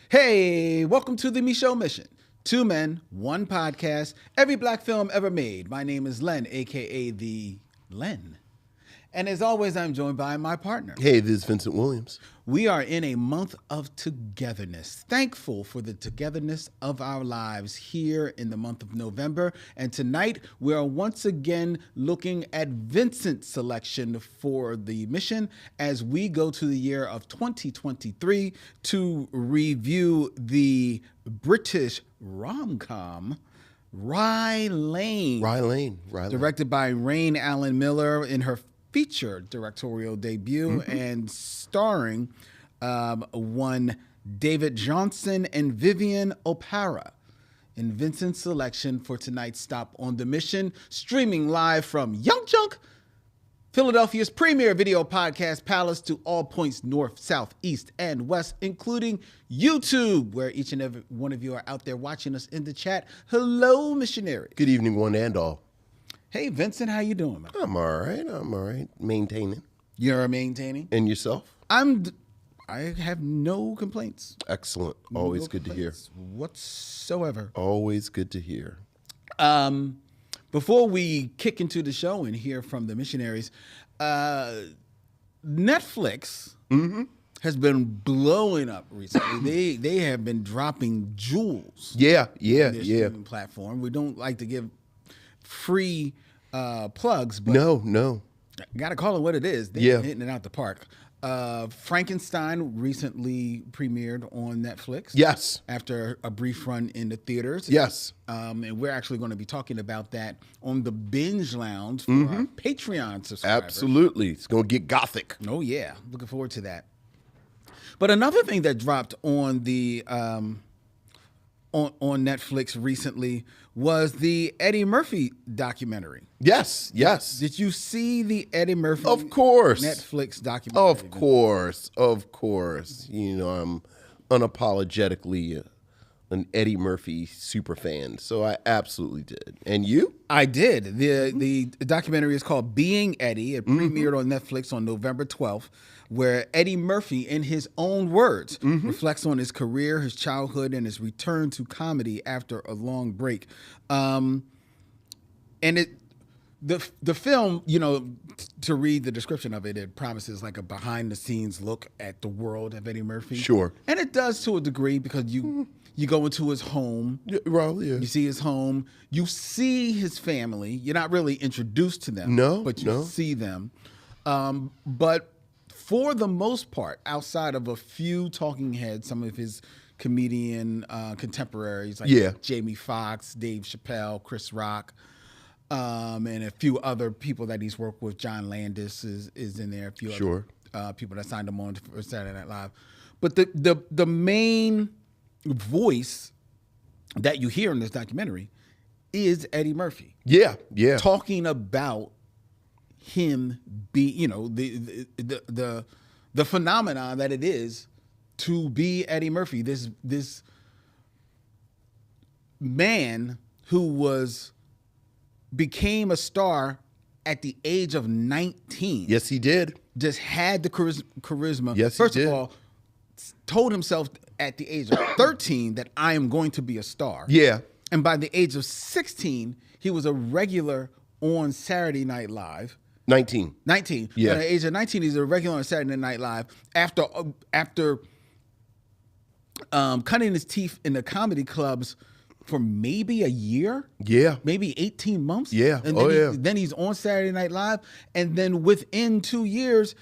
Hey, welcome to the Micheaux Mission. 2 men, 1 podcast, every black film ever made. My name is Len, a.k.a. the Len. And as always, I'm joined by my partner. Hey, this is Vincent Williams. We are in a month of togetherness. Thankful for the togetherness of our lives here in the month of November. And tonight, we are once again looking at Vincent's selection for the mission as we go to the year of 2023 to review the British rom-com RYE. RYE. Directed by Rain Allen Miller in her feature directorial debut and starring one David Johnson and Vivian O'Para. In Vincent's selection for tonight's stop on the mission, streaming live from Young Junk, Philadelphia's premier video podcast palace, to all points north, south, east, and west, including YouTube, where each and every one of you are out there watching us in the chat. Hello, missionary. Good evening, one and all. Hey, Vincent, how you doing, man? I'm all right. Maintaining. You're maintaining? And yourself? I have no complaints. Excellent. Always good to hear. Whatsoever. Always good to hear. Before we kick into the show and hear from the missionaries, Netflix has been blowing up recently. They have been dropping jewels. Yeah. Streaming platform. We don't like to give free plugs, but No. Got to call it what it is. They're hitting it out the park. Frankenstein recently premiered on Netflix. Yes. After a brief run in the theaters. Yes. And we're actually going to be talking about that on the Binge Lounge for our Patreon subscribers. Absolutely. It's going to get gothic. Oh, yeah. Looking forward to that. But another thing that dropped on the on Netflix recently was the Eddie Murphy documentary. Yes. Did you see the Eddie Murphy? Of course. Netflix documentary? Of course. You know, I'm unapologetically an Eddie Murphy super fan, so I absolutely did. And you? I did. The documentary is called Being Eddie. It premiered on Netflix on November 12th, where Eddie Murphy, in his own words, reflects on his career, his childhood, and his return to comedy after a long break. And the film, you know, to read the description of it, it promises like a behind-the-scenes look at the world of Eddie Murphy. Sure. And it does to a degree, because you go into his home. Yeah. You see his home. You see his family. You're not really introduced to them. But you see them. But for the most part, outside of a few talking heads, some of his comedian contemporaries like Jamie Foxx, Dave Chappelle, Chris Rock, and a few other people that he's worked with. John Landis is in there. A few other people that signed him on for Saturday Night Live. But the main voice that you hear in this documentary is Eddie Murphy. Yeah. Talking about him the phenomenon that it is to be Eddie Murphy, this man who became a star at the age of 19. Yes, he did. Just had the charisma. Yes, First he did. of all, told himself at the age of 13 that I am going to be a star. Yeah. And by the age of 16, he was a regular on Saturday Night Live. 19. Yeah. At the age of 19, he's a regular on Saturday Night Live after cutting his teeth in the comedy clubs for maybe a year. Yeah. Maybe 18 months. Yeah. And then he's on Saturday Night Live. And then within 2 years,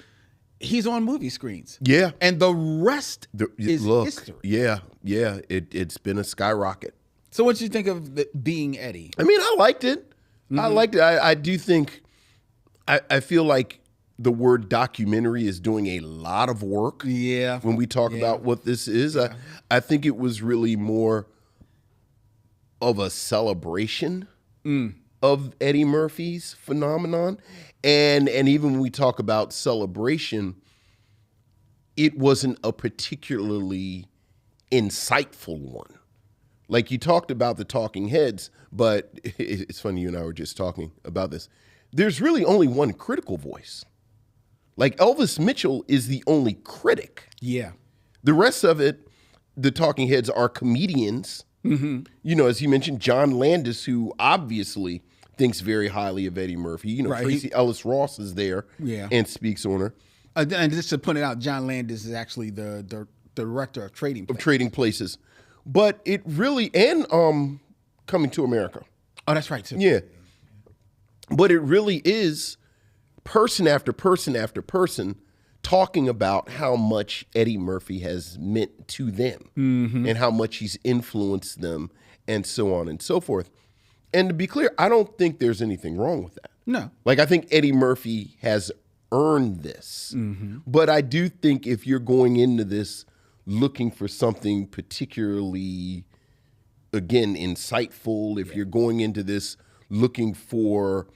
he's on movie screens. Yeah. And the rest is history. Yeah. It's been a skyrocket. So what do you think of Being Eddie? I mean, I liked it. I do think, I feel like the word documentary is doing a lot of work. Yeah. When we talk about what this is, I think it was really more of a celebration of Eddie Murphy's phenomenon. And even when we talk about celebration, it wasn't a particularly insightful one. Like, you talked about the talking heads, but it's funny, you and I were just talking about this. There's really only one critical voice. Like, Elvis Mitchell is the only critic. Yeah. The rest of it the talking heads are comedians. You know, as you mentioned, John Landis, who obviously thinks very highly of Eddie Murphy. You know, right. Tracy Ellis Ross is there and speaks on her. And just to point it out, John Landis is actually the director of Trading Places. But it really, and Coming to America. Oh, that's right, too. Yeah. But it really is person after person after person talking about how much Eddie Murphy has meant to them and how much he's influenced them and so on and so forth. And to be clear, I don't think there's anything wrong with that. No. Like, I think Eddie Murphy has earned this. But I do think if you're going into this looking for something particularly, again, insightful, if you're going into this looking for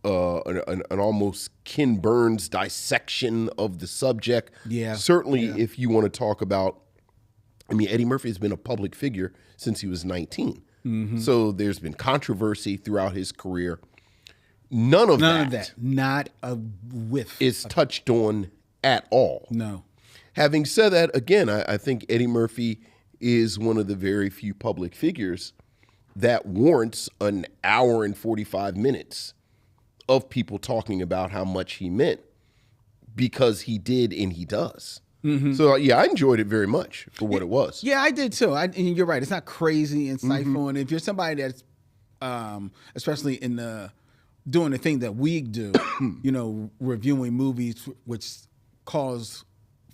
an almost Ken Burns dissection of the subject. Certainly if you want to talk about, I mean, Eddie Murphy has been a public figure since he was 19. So there's been controversy throughout his career. None of that. Not a whiff. Is touched on at all. No. Having said that, again, I think Eddie Murphy is one of the very few public figures that warrants an hour and 45 minutes of people talking about how much he meant, because he did and he does. So, yeah, I enjoyed it very much for what it was. Yeah, I did too. And you're right. It's not crazy insightful. And if you're somebody that's, especially in doing the thing that we do, you know, reviewing movies, which calls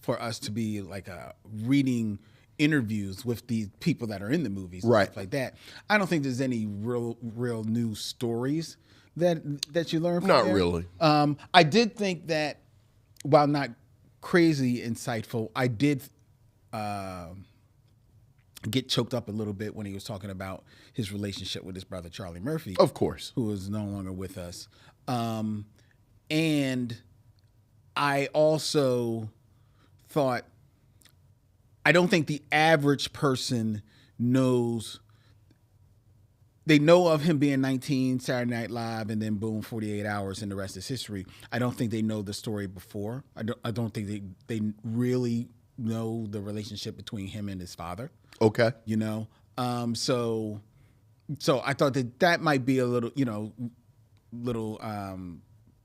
for us to be like reading interviews with the people that are in the movies, and stuff like that. I don't think there's any real new stories that you learn from Not there. really. I did think that, while not crazy insightful, I did get choked up a little bit when he was talking about his relationship with his brother Charlie Murphy, of course, who is no longer with us. And I also thought, I don't think the average person knows. They know of him being 19, Saturday Night Live, and then boom, 48 Hours, and the rest is history. I don't think they know the story before. I don't think they really know the relationship between him and his father. Okay. You know? So I thought that might be a little,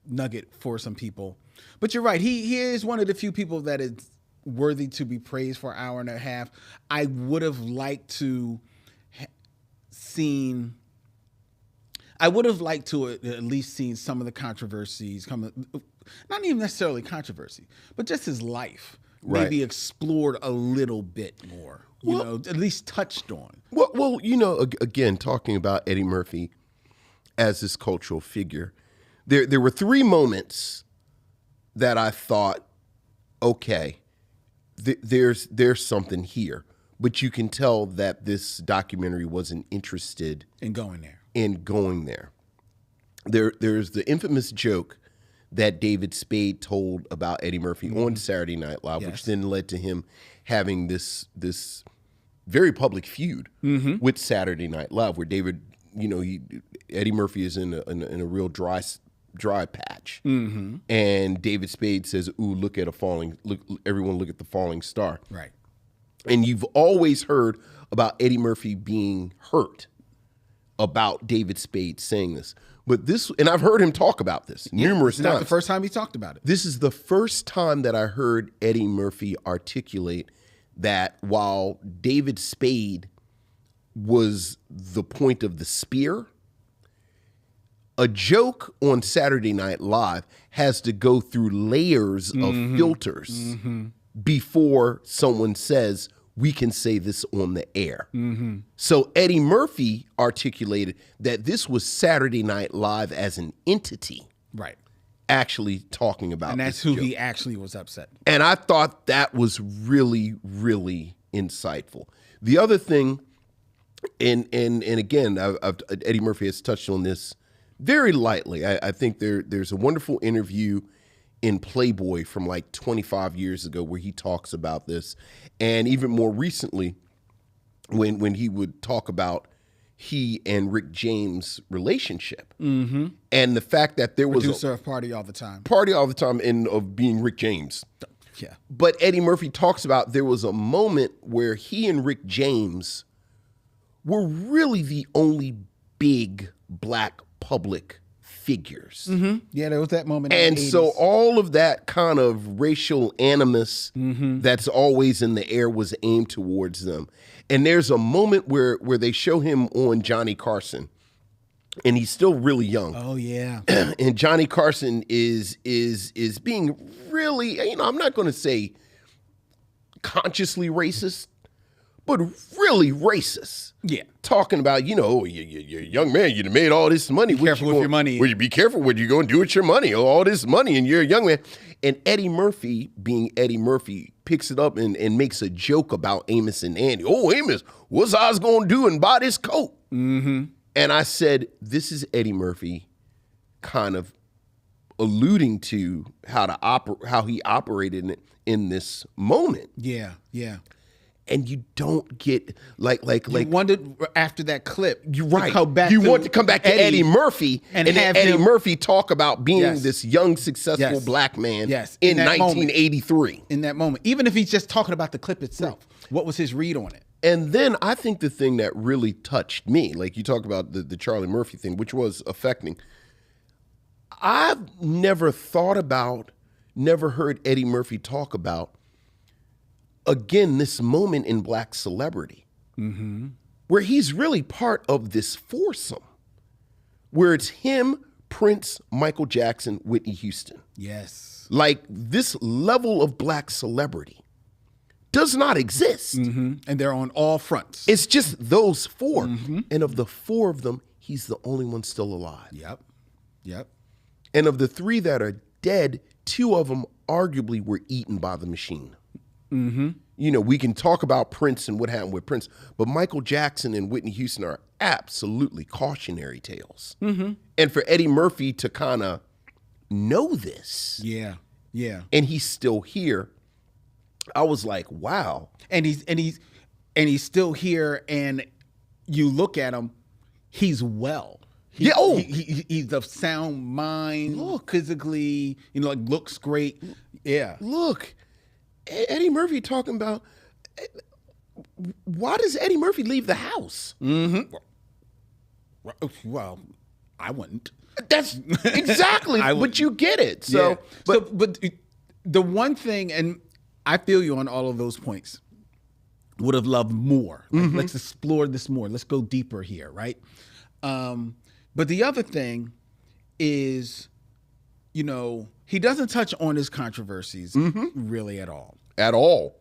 nugget for some people. But you're right. He is one of the few people that is worthy to be praised for an hour and a half. I would have liked to at least seen some of the controversies not even necessarily controversy, but just his life maybe explored a little bit more, at least touched on. Well, again, talking about Eddie Murphy as this cultural figure, there were three moments that I thought, okay, there's something here. But you can tell that this documentary wasn't interested in going there. There's the infamous joke that David Spade told about Eddie Murphy on Saturday Night Live, which then led to him having this very public feud with Saturday Night Live, where Eddie Murphy is in a real dry patch, and David Spade says, "Ooh, everyone look at the falling star." Right. And you've always heard about Eddie Murphy being hurt about David Spade saying this. But and I've heard him talk about this numerous times. Not the first time he talked about it. This is the first time that I heard Eddie Murphy articulate that while David Spade was the point of the spear, a joke on Saturday Night Live has to go through layers of filters before someone says, we can say this on the air. So Eddie Murphy articulated that this was Saturday Night Live as an entity. Right. Actually talking about and that's this who joke. He actually was upset. And I thought that was really, really insightful. The other thing, and again, Eddie Murphy has touched on this very lightly. I think there's a wonderful interview in Playboy from like 25 years ago where he talks about this. And even more recently, when he would talk about he and Rick James' relationship. And the fact that there was producer of Party All the Time. Party All the Time, and of being Rick James. Yeah. But Eddie Murphy talks about there was a moment where he and Rick James were really the only big black public figures. Yeah, there was that moment. And in the so 80s. all of that kind of racial animus that's always in the air was aimed towards them. And there's a moment where they show him on Johnny Carson, and he's still really young. Oh yeah. And Johnny Carson is being really, I'm not going to say consciously racist, but really racist. Yeah. Talking about, you're a young man, you made all this money. Be careful with your money. Would you be careful what you go and do with your money? All this money, and you're a young man. And Eddie Murphy, being Eddie Murphy, picks it up and makes a joke about Amos and Andy. Oh, Amos, what's I was going to do and buy this coat? And I said, this is Eddie Murphy kind of alluding to how he operated in this moment. Yeah, yeah. And you don't get like You wanted after that clip. You're right. You want to come back to Eddie Murphy and have Eddie him, Murphy talk about being this young, successful black man in 1983. In that moment. Even if he's just talking about the clip itself. What was his read on it? And then I think the thing that really touched me, like you talked about the Charlie Murphy thing, which was affecting. I've never heard Eddie Murphy talk about, again, this moment in black celebrity, where he's really part of this foursome, where it's him, Prince, Michael Jackson, Whitney Houston. Yes. Like, this level of black celebrity does not exist. And they're on all fronts. It's just those four. And of the four of them, he's the only one still alive. Yep. And of the three that are dead, two of them arguably were eaten by the machine. We can talk about Prince and what happened with Prince, but Michael Jackson and Whitney Houston are absolutely cautionary tales. And for Eddie Murphy to kind of know this, and he's still here, I was like, wow. And he's still here, and you look at him, he's well. He's of sound mind. Look, physically, looks great. Yeah. Look. Eddie Murphy talking about, why does Eddie Murphy leave the house? Well, I wouldn't. That's exactly, but you get it. So, but the one thing, and I feel you on all of those points, would have loved more. Like, let's explore this more. Let's go deeper here, right? But the other thing is, he doesn't touch on his controversies really at all. At all.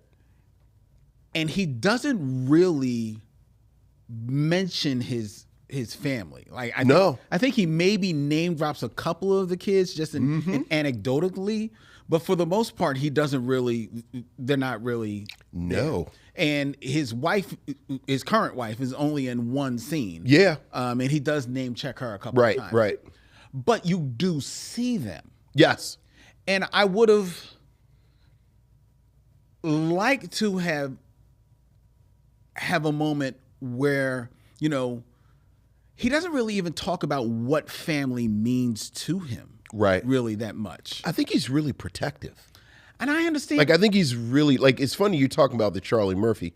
And he doesn't really mention his family. Like I think he maybe name drops a couple of the kids just in anecdotally, but for the most part, he doesn't really. They're not really. No. There. And his wife, his current wife, is only in one scene. Yeah. And he does name check her a couple of times. Right. But you do see them. Yes. And I would have liked to have a moment where, he doesn't really even talk about what family means to him. Right. Really that much. I think he's really protective. And I understand. Like, I think he's really, it's funny you talking about the Charlie Murphy.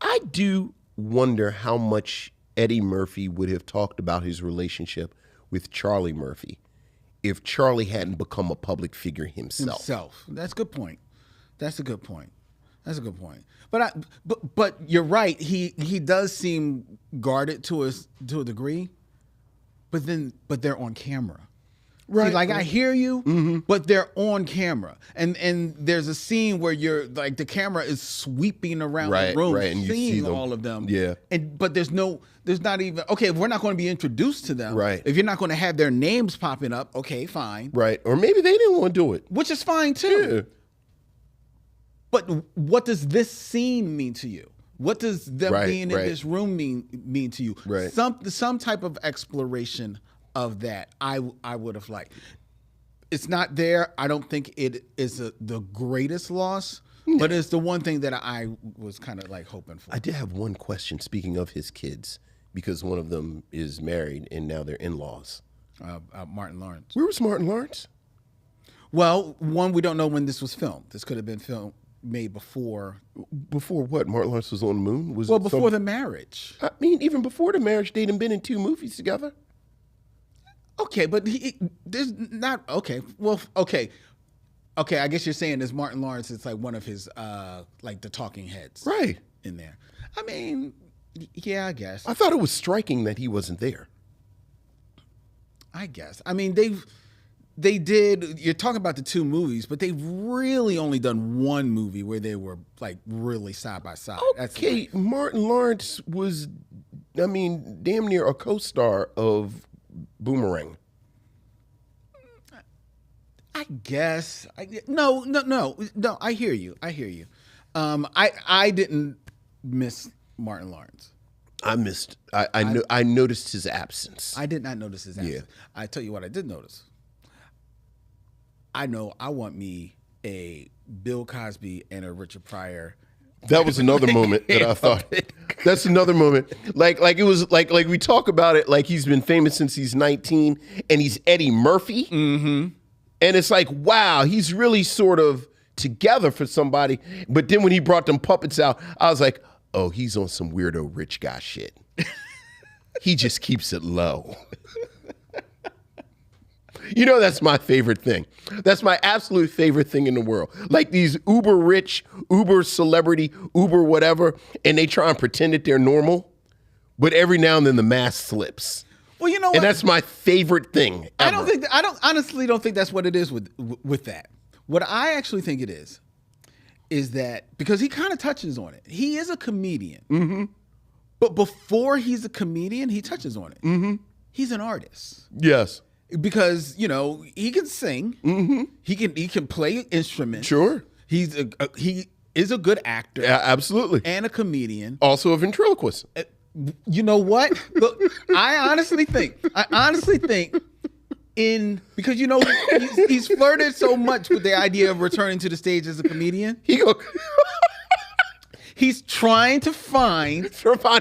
I do wonder how much Eddie Murphy would have talked about his relationship with Charlie Murphy if Charlie hadn't become a public figure himself. That's a good point. But you're right. He does seem guarded to a degree, but they're on camera. Right. Like, I hear you, but they're on camera. And there's a scene where you're like, the camera is sweeping around the room, and you seeing see them. all of them. Yeah. But there's not even, okay, if we're not going to be introduced to them. Right. If you're not going to have their names popping up, okay, fine. Right. Or maybe they didn't want to do it. Which is fine too. Yeah. But what does this scene mean to you? What does them being in this room mean to you? Right. Some type of exploration of that I would have liked. It's not there. I don't think it is the greatest loss, but it's the one thing that I was kind of like hoping for. I did have one question, speaking of his kids, because one of them is married and now they're in-laws. Martin Lawrence. Where was Martin Lawrence? Well, one, we don't know when this was filmed. This could have been made before. Before what? Martin Lawrence was on the moon? Before the marriage. I mean, even before the marriage, they'd been in 2 movies together. Okay, but there's not, okay. Well, okay. Okay, I guess you're saying there's Martin Lawrence. It's like one of his, like the talking heads. Right. In there. I mean, yeah, I guess. I thought it was striking that he wasn't there. I guess. I mean, they did, you're talking about the 2 movies, but they've really only done 1 movie where they were like really side by side. Okay, Martin Lawrence was, I mean, damn near a co-star of Boomerang. I guess. No. I hear you. I didn't miss Martin Lawrence. I noticed his absence. I did not notice his absence. Yeah. I tell you what I did notice. I know I want me a Bill Cosby and a Richard Pryor. That was another moment that I thought. That's another moment. Like it was like we talk about it like he's been famous since he's 19 and he's Eddie Murphy. Mm-hmm. And it's like, wow, he's really sort of together for somebody. But then when he brought them puppets out, I was like, oh, he's on some weirdo rich guy shit. He just keeps it low. You know, that's my favorite thing. That's my absolute favorite thing in the world. Like these uber rich, uber celebrity, uber whatever, and they try and pretend that they're normal, but every now and then the mask slips. Well, you know what? And that's my favorite thing ever. I honestly don't think that's what it is with that. What I actually think it is that, because he kind of touches on it. He is a comedian. Mm-hmm. But before he's a comedian, he touches on it. Mm-hmm. He's an artist. Yes. Because, you know, he can sing. Mm-hmm. He can play instruments. Sure. He is a good actor. Yeah, absolutely. And a comedian. Also a ventriloquist. You know what? Look, I honestly think because, you know, he's flirted so much with the idea of returning to the stage as a comedian. He's trying to find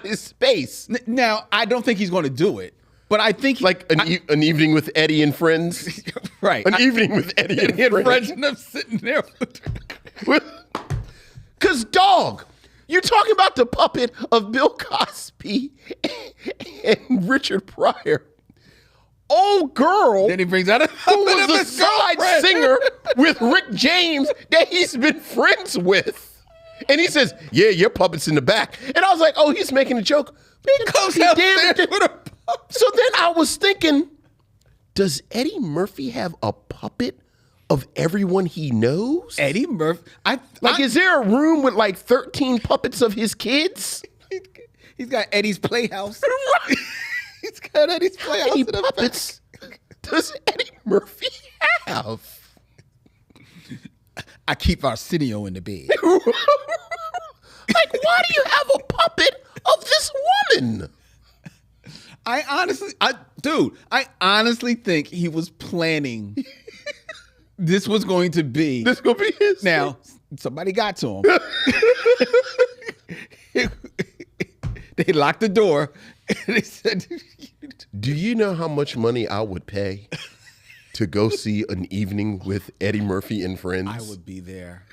his space. Now, I don't think he's going to do it. But I think an evening with Eddie and friends, right? An evening with Eddie and friends, and I'm sitting there. Because dog, you're talking about the puppet of Bill Cosby and Richard Pryor. Old girl, then he brings out who was a side singer with Rick James that he's been friends with, and he says, "Yeah, your puppet's in the back." And I was like, "Oh, he's making a joke." So then I was thinking, does Eddie Murphy have a puppet of everyone he knows? Eddie Murphy? Is there a room with like 13 puppets of his kids? He's got Eddie's Playhouse. He's got Eddie's Playhouse. How many puppets does Eddie Murphy have? I keep Arsenio in the bed. Like, why do you have a puppet of this woman? I honestly think he was planning. This was going to be. This going to be his. Now, somebody got to him. They locked the door. And they said, "Do you know how much money I would pay to go see an evening with Eddie Murphy and friends?" I would be there.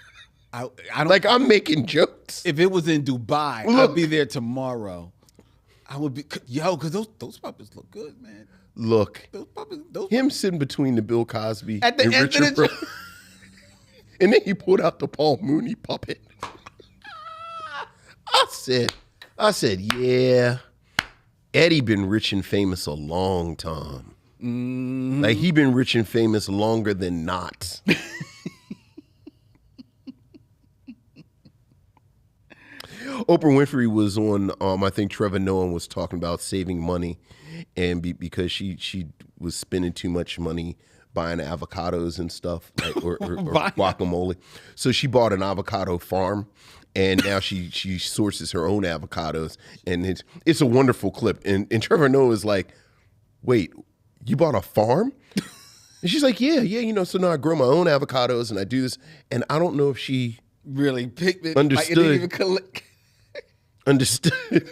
I don't, like, I'm making jokes. If it was in Dubai, I'd be there tomorrow. I would be, because those puppets look good, man. Look, those puppets, him sitting between the Bill Cosby at the and end Richard Pryor, and then he pulled out the Paul Mooney puppet. I said, yeah, Eddie been rich and famous a long time. Mm-hmm. Like, he been rich and famous longer than not. Oprah Winfrey was on, I think Trevor Noah was talking about saving money, and because she was spending too much money buying avocados and stuff, like, or guacamole. So she bought an avocado farm, and now she sources her own avocados, and it's a wonderful clip. And Trevor Noah is like, wait, you bought a farm? And she's like, yeah, you know, so now I grow my own avocados and I do this. And I don't know if she really picked it. Understood. Like, it didn't even Understood.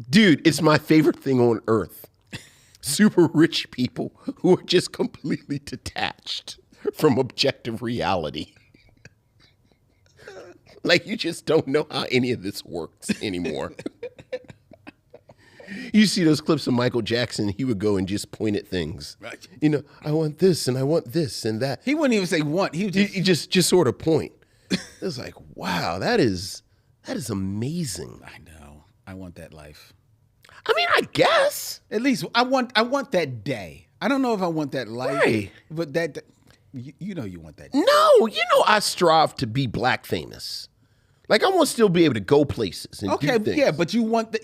Dude, it's my favorite thing on earth. super rich people who are just completely detached from objective reality. Like, you just don't know how any of this works anymore. You see those clips of Michael Jackson, he would go and just point at things. Right. You know, I want this and I want this and that. He wouldn't even say want. He just sort of point. It was like, wow, that is amazing. I know. I want that life. I mean, I guess. At least I want that day. I don't know if I want that life. Right. But that you know you want that day. No, I strive to be black famous. Like, I want to still be able to go places and do things. Yeah, but you want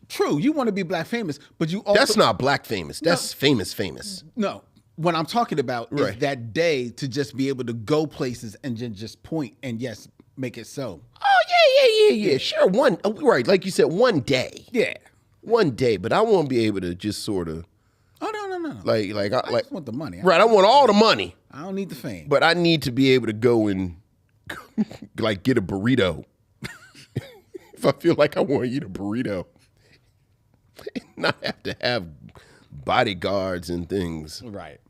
true, you want to be black famous, but you also... That's not black famous. That's famous. No. What I'm talking about is that day to just be able to go places and just point and, yes, make it so. Oh, yeah. Sure, right, like you said, one day. Yeah. One day, but I won't be able to just sort of... Oh, no. I just want the money. Right, I want all the money. I don't need the fame. But I need to be able to go and, like, get a burrito. If I feel like I want to eat a burrito. Not have to have bodyguards and things. Right.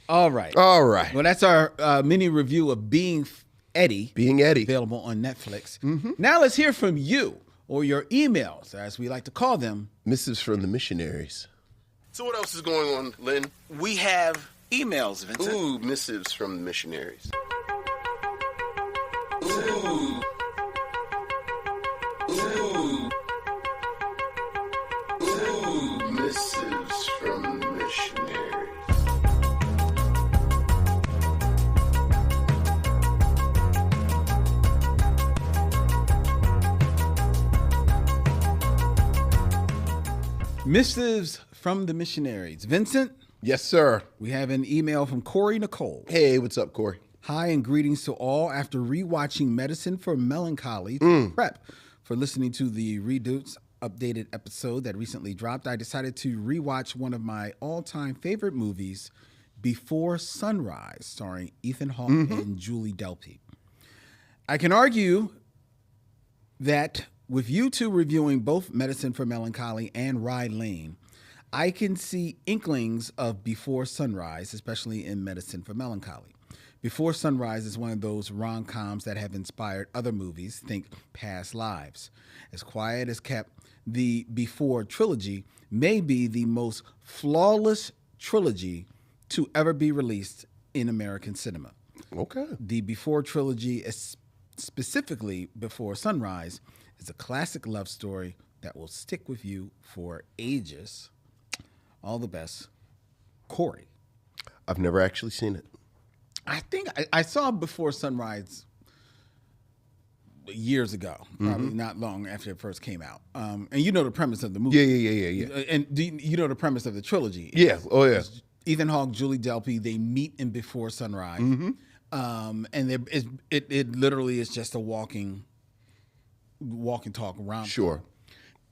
All right. Well, that's our mini review of Being Eddie. Available on Netflix. Mm-hmm. Now let's hear from you, or your emails, as we like to call them. Missives from the Missionaries. So what else is going on, Lynn? We have emails, Vincent. Ooh, missives from the missionaries. Ooh. Missives from the missionaries. Missives from the Missionaries. Vincent? Yes, sir. We have an email from Corey Nicole. Hey, what's up, Corey? Hi, and greetings to all. After rewatching Medicine for Melancholy prep for listening to the Redutes updated episode that recently dropped, I decided to rewatch one of my all-time favorite movies, Before Sunrise, starring Ethan Hawke and Julie Delpy. I can argue that with you two reviewing both Medicine for Melancholy and Rye Lane, I can see inklings of Before Sunrise, especially in Medicine for Melancholy. Before Sunrise is one of those rom-coms that have inspired other movies, think Past Lives. As Quiet as Kept, the Before trilogy may be the most flawless trilogy to ever be released in American cinema. Okay. The Before trilogy, specifically Before Sunrise, is a classic love story that will stick with you for ages. All the best, Corey. I've never actually seen it. I think I saw Before Sunrise years ago, probably not long after it first came out. And you know the premise of the movie. Yeah. And you know the premise of the trilogy. Yeah. Oh, yeah. Ethan Hawke, Julie Delpy, they meet in Before Sunrise. And it literally is just a walking talk around. Sure.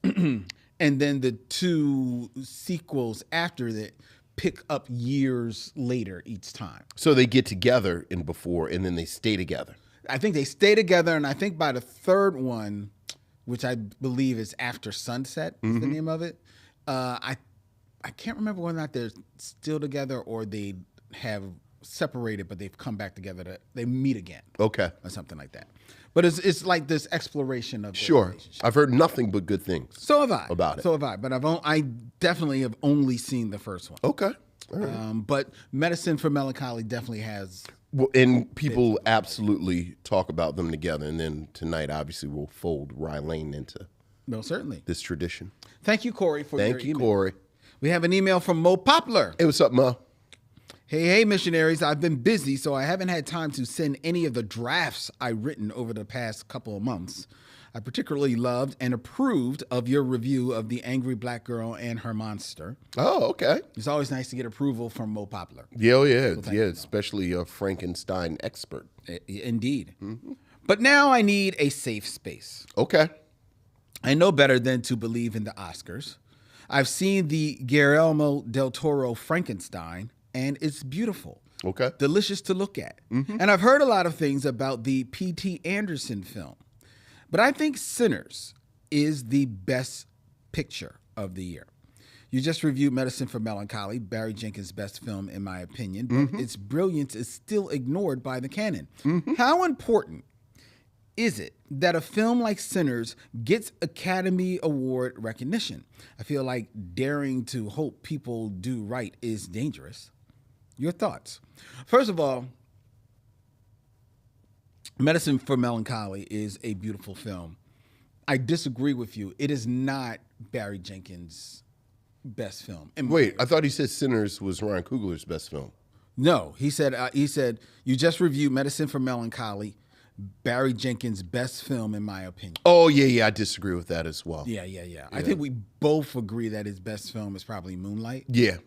And then the two sequels after that pick up years later each time. So they get together in Before, and then they stay together. I think they stay together, and I think by the third one, which I believe is After Sunset, is the name of it. I can't remember whether or not they're still together or they have separated, but they've come back together. They meet again. Okay. Or something like that. But it's like this exploration of the relationship. I've heard nothing but good things. So have I. About it. So have I. But I definitely have only seen the first one. Okay. All right. But Medicine for Melancholy definitely has. Well, and people absolutely talk about them together. And then tonight, obviously, we'll fold Rye Lane into certainly this tradition. Thank you, Corey, for your email. Thank you, Corey. We have an email from Mo Poplar. Hey, what's up, Mo? Hey, missionaries. I've been busy, so I haven't had time to send any of the drafts I've written over the past couple of months. I particularly loved and approved of your review of The Angry Black Girl and Her Monster. Oh, okay. It's always nice to get approval from Mo Poplar. Yeah, especially a Frankenstein expert. Indeed. But now I need a safe space. Okay. I know better than to believe in the Oscars. I've seen the Guillermo del Toro Frankenstein, and it's beautiful. Okay. Delicious to look at. And I've heard a lot of things about the P.T. Anderson film. But I think Sinners is the best picture of the year. You just reviewed Medicine for Melancholy, Barry Jenkins' best film, in my opinion, but its brilliance is still ignored by the canon. How important is it that a film like Sinners gets Academy Award recognition? I feel like daring to hope people do right is dangerous. Your thoughts? First of all, Medicine for Melancholy is a beautiful film. I disagree with you. It is not Barry Jenkins' best film. Wait, I thought he said Sinners was Ryan Coogler's best film. No, he said you just reviewed Medicine for Melancholy, Barry Jenkins' best film, in my opinion. Oh, yeah, I disagree with that as well. Yeah. I think we both agree that his best film is probably Moonlight. Yeah.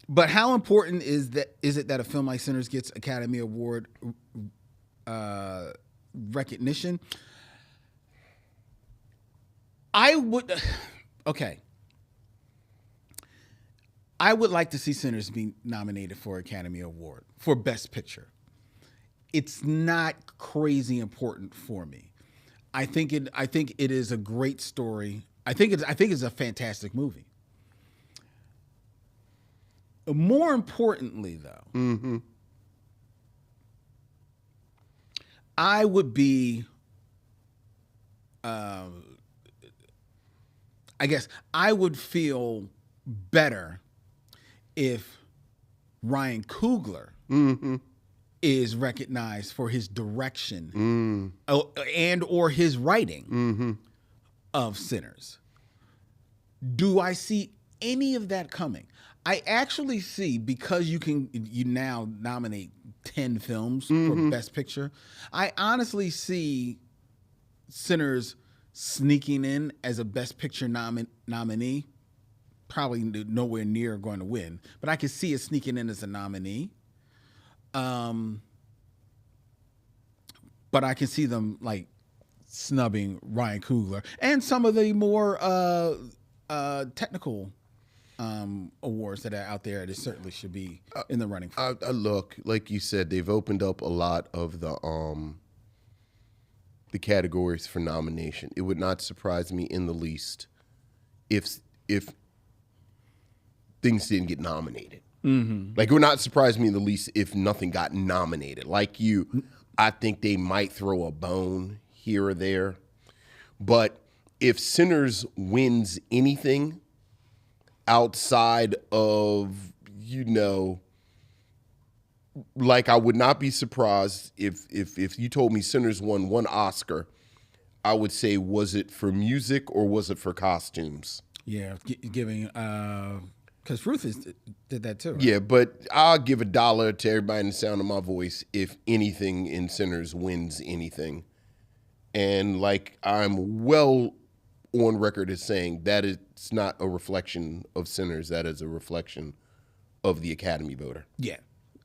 But how important is it that a film like Sinners gets Academy Award recognition? I would like to see Sinners be nominated for Academy Award for Best Picture. It's not crazy important for me. I think it is a great story. I think it's a fantastic movie. More importantly, though, I would be, I guess, I would feel better if Ryan Coogler is recognized for his direction and or his writing of Sinners. Do I see any of that coming? I actually see, because you now nominate 10 films for Best Picture, I honestly see Sinners sneaking in as a Best Picture nominee. Probably nowhere near going to win, but I could see it sneaking in as a nominee. But I can see them like snubbing Ryan Coogler and some of the more technical awards that are out there that certainly should be in the running for. Look, like you said, they've opened up a lot of the categories for nomination. It would not surprise me in the least if things didn't get nominated. Like, it would not surprise me in the least if nothing got nominated. Like you, I think they might throw a bone here or there. But if Sinners wins anything outside of, like, I would not be surprised if you told me Sinners won one Oscar, I would say, was it for music or was it for costumes? Yeah, giving, because Ruth did that too, right? Yeah, but I'll give $1 to everybody in the sound of my voice if anything in Sinners wins anything. And, like, I'm well on record as saying that it's not a reflection of Sinners. That is a reflection of the Academy voter. Yeah,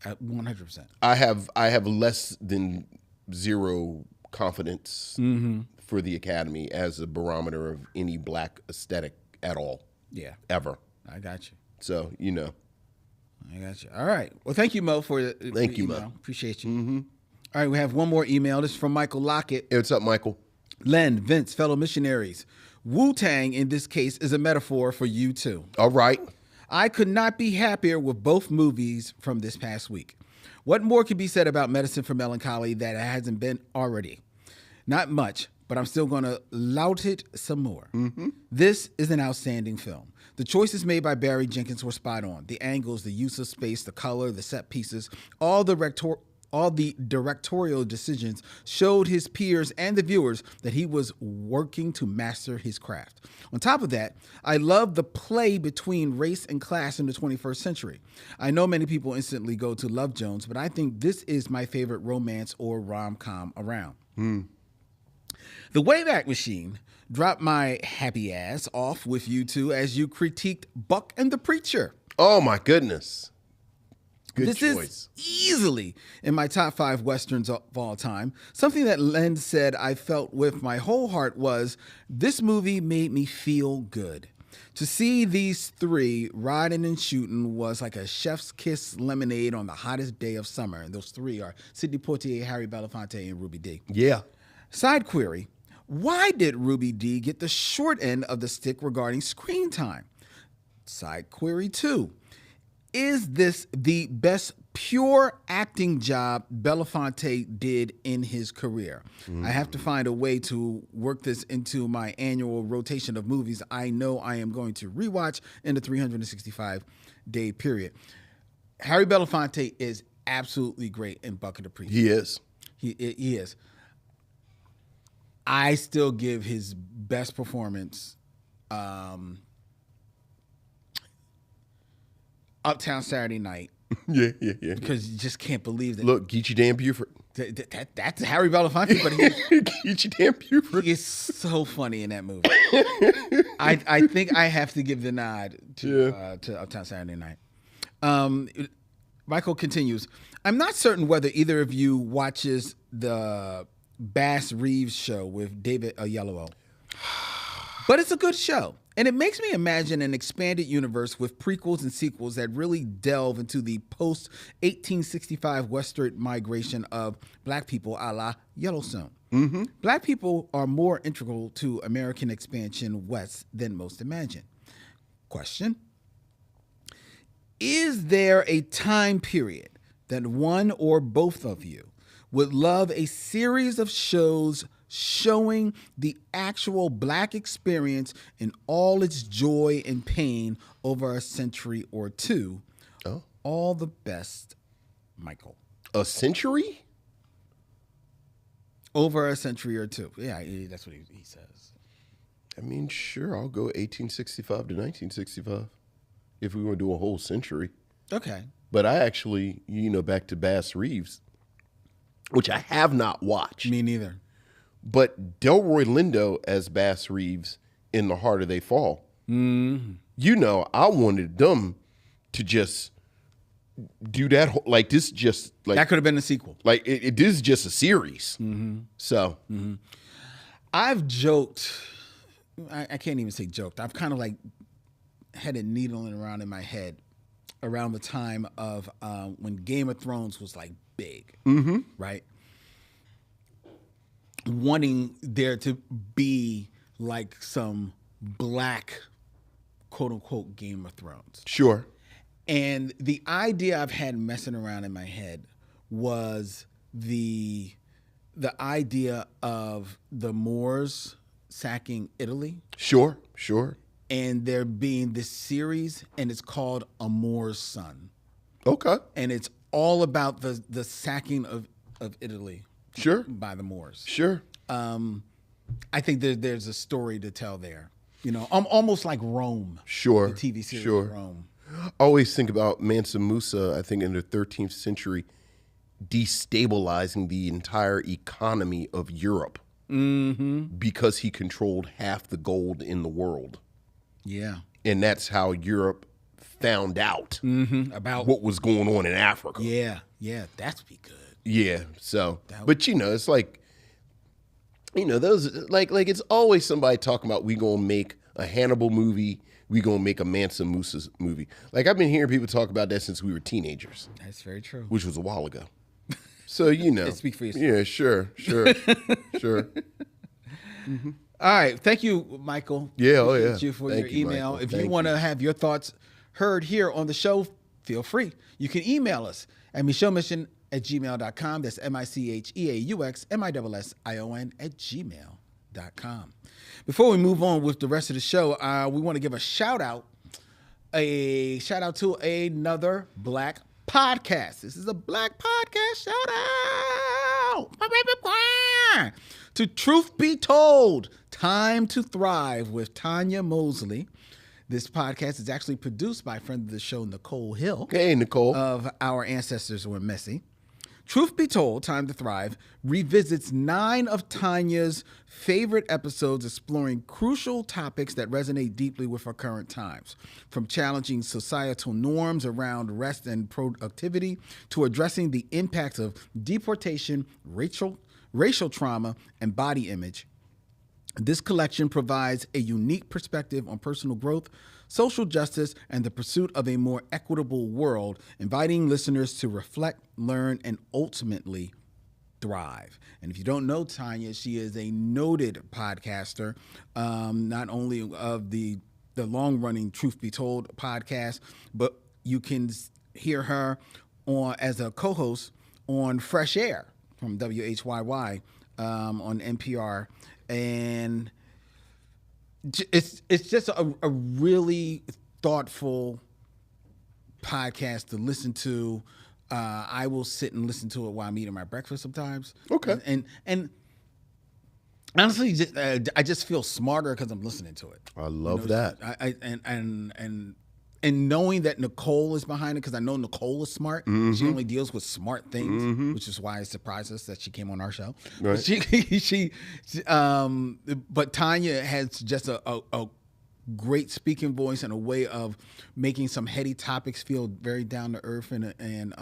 100%. I have less than zero confidence for the Academy as a barometer of any black aesthetic at all. Yeah. Ever. I got you. So, I got you. All right. Well, thank you, Mo, for the Thank you, email. Mo. Appreciate you. All right, we have one more email. This is from Michael Lockett. Hey, what's up, Michael? Len, Vince, fellow missionaries. Wu-Tang, in this case, is a metaphor for you, too. All right. I could not be happier with both movies from this past week. What more could be said about Medicine for Melancholy that hasn't been already? Not much, but I'm still going to laud it some more. This is an outstanding film. The choices made by Barry Jenkins were spot on. The angles, the use of space, the color, the set pieces, all the directorial decisions showed his peers and the viewers that he was working to master his craft. On top of that, I love the play between race and class in the 21st century. I know many people instantly go to Love Jones, but I think this is my favorite romance or rom-com around. The Wayback Machine dropped my happy ass off with you two as you critiqued Buck and the Preacher. Oh, my goodness. Good this choice. Is easily in my top 5 Westerns of all time. Something that Len said I felt with my whole heart was, this movie made me feel good. To see these three riding and shooting was like a chef's kiss lemonade on the hottest day of summer. And those three are Sidney Poitier, Harry Belafonte, and Ruby Dee. Yeah. Side query, Why did Ruby Dee get the short end of the stick regarding screen time? Side query 2. Is this the best pure acting job Belafonte did in his career? I have to find a way to work this into my annual rotation of movies I know I am going to rewatch in the 365-day period. Harry Belafonte is absolutely great in Bucket of Priest. He is. He is. I still give his best performance Uptown Saturday Night. Yeah. Because you just can't believe that. Look, Geechee Dan Buford. That's Harry Belafonte, but Geechee Dan Buford. he is so funny in that movie. I think I have to give the nod to Uptown Saturday Night. Michael continues, I'm not certain whether either of you watches the Bass Reeves show with David Oyelowo, but it's a good show. And it makes me imagine an expanded universe with prequels and sequels that really delve into the post-1865 westward migration of black people a la Yellowstone. Mm-hmm. Black people are more integral to American expansion west than most imagine. Question: is there a time period that one or both of you would love a series of shows showing the actual black experience in all its joy and pain over a century or two? Oh. All the best, Michael. A century? Over a century or two. Yeah, that's what he says. I mean, sure, I'll go 1865 to 1965 if we want to do a whole century. Okay. But I actually, back to Bass Reeves, which I have not watched. Me neither. But Delroy Lindo as Bass Reeves in The Harder They Fall. Mm-hmm. I wanted them to just do that. Like, this just like. That could have been a sequel. Like, it is just a series. Mm-hmm. So. Mm-hmm. I've joked. I can't even say joked. I've kind of like had it needling around in my head around the time of when Game of Thrones was like big. Mm-hmm. Right? Wanting there to be like some black, quote unquote, Game of Thrones. Sure. And the idea I've had messing around in my head was the idea of the Moors sacking Italy. Sure. And there being this series, and it's called A Moor's Son. Okay. And it's all about the sacking of Italy. Sure. By the Moors. Sure. I think there's a story to tell there. Almost like Rome. Sure. The TV series Rome. I always think about Mansa Musa, I think in the 13th century, destabilizing the entire economy of Europe because he controlled half the gold in the world. Yeah. And that's how Europe found out about what was going on in Africa. Yeah, that'd be good. Yeah, so, but it's like, those, like it's always somebody talking about we gonna make a Hannibal movie, we gonna make a Mansa Musa movie. Like, I've been hearing people talk about that since we were teenagers. That's very true. Which was a while ago. So, Speak for yourself. Yeah, sure. Mm-hmm. All right, thank you, Michael. Yeah, Thank you for your email. If you want to have your thoughts heard here on the show, feel free. You can email us at micheauxmission@gmail.com. That's micheauxmission@gmail.com. Before we move on with the rest of the show, we want to give a shout out to another black podcast. This is a black podcast shout out. My baby choir. To Truth Be Told, Time to Thrive with Tanya Mosley. This podcast is actually produced by a friend of the show, Nicole Hill. Hey, Nicole. Of Our Ancestors Were Messy. Truth Be Told, Time to Thrive revisits 9 of Tanya's favorite episodes, exploring crucial topics that resonate deeply with our current times. From challenging societal norms around rest and productivity to addressing the impacts of deportation, racial trauma, and body image. This collection provides a unique perspective on personal growth, social justice, and the pursuit of a more equitable world, inviting listeners to reflect, learn, and ultimately Thrive. And if you don't know Tanya, she is a noted podcaster, not only of the long-running Truth Be Told podcast, but you can hear her as a co-host on Fresh Air from WHYY on NPR. And it's just a really thoughtful podcast to listen to. I will sit and listen to it while I'm eating my breakfast sometimes. Okay. And honestly, I just feel smarter because I'm listening to it. I love that. And knowing that Nicole is behind it, because I know Nicole is smart. Mm-hmm. She only deals with smart things, mm-hmm. which is why it surprised us that she came on our show. Right. But Tanya has just a great speaking voice and a way of making some heady topics feel very down to earth and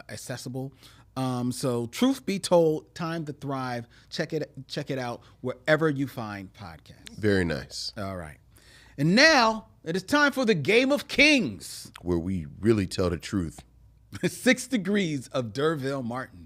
accessible. So Truth Be Told, Time to Thrive. Check it out wherever you find podcasts. Very nice. All right. And now it is time for the Game of Kings, where we really tell the truth. 6 Degrees of D'Urville Martin.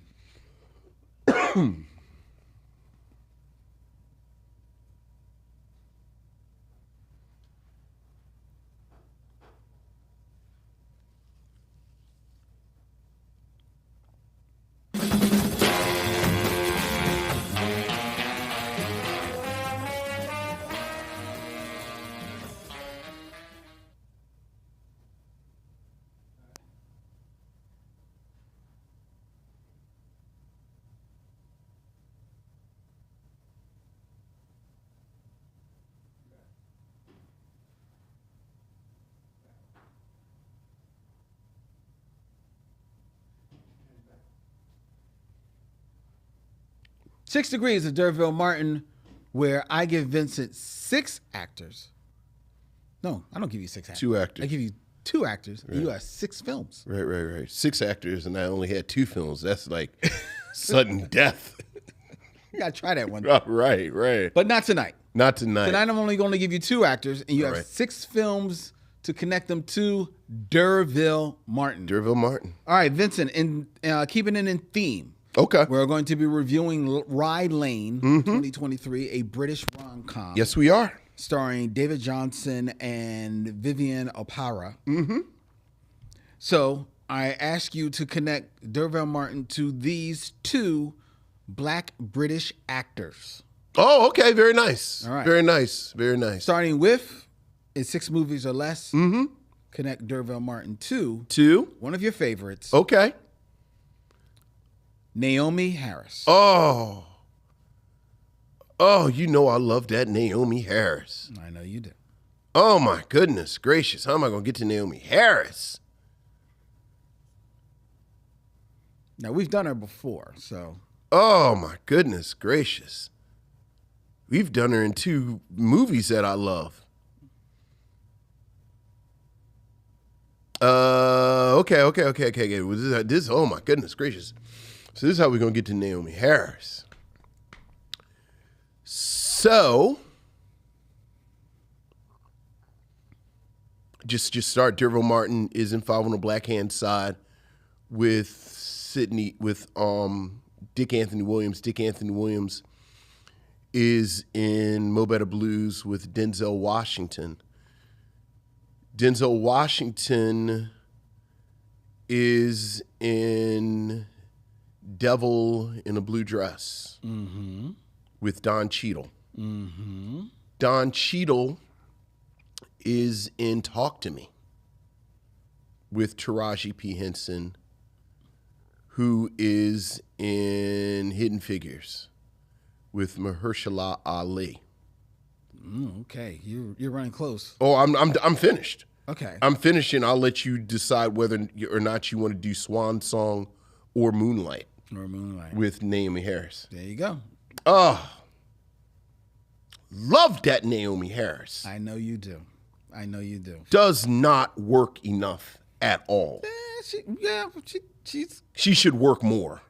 6 Degrees of D'Urville Martin, where I give Vincent 6 actors. No, I don't give you 6 actors. 2 actors. I give you 2 actors, right. And you have 6 films. Right. 6 actors, and I only had 2 films. That's like sudden death. You got to try that one. Oh, right. But not tonight. Not tonight. Tonight I'm only going to give you 2 actors, and you have 6 films to connect them to D'Urville Martin. D'Urville Martin. All right, Vincent, keeping it in theme. Okay. We're going to be reviewing Rye Lane, 2023, a British rom-com. Yes, we are. Starring David Johnson and Vivian Oparah. Mm-hmm. So I ask you to connect D'Urville Martin to these 2 Black British actors. Oh, okay. Very nice. All right. Very nice. Starting with, in 6 movies or less, connect D'Urville Martin to one of your favorites. Okay. Naomi Harris. Oh, you know I love that Naomi Harris. I know you do. Oh, my goodness gracious. How am I going to get to Naomi Harris? Now, we've done her before, so. Oh, my goodness gracious. We've done her in 2 movies that I love. Okay. This, oh, my goodness gracious. So this is how we're going to get to Naomi Harris. So, just start. D'Urville Martin is involved on the Black Hand side with Dick Anthony Williams. Dick Anthony Williams is in Mo Better Blues with Denzel Washington. Denzel Washington is in Devil in a Blue Dress with Don Cheadle. Mm-hmm. Don Cheadle is in Talk to Me with Taraji P. Henson, who is in Hidden Figures with Mahershala Ali. Okay, you're running close. Oh, I'm finished. Okay, I'm finished, and I'll let you decide whether or not you want to do Swan Song or Moonlight. With Naomi Harris. There you go. Oh, love that Naomi Harris. I know you do. Does not work enough at all. She should work more.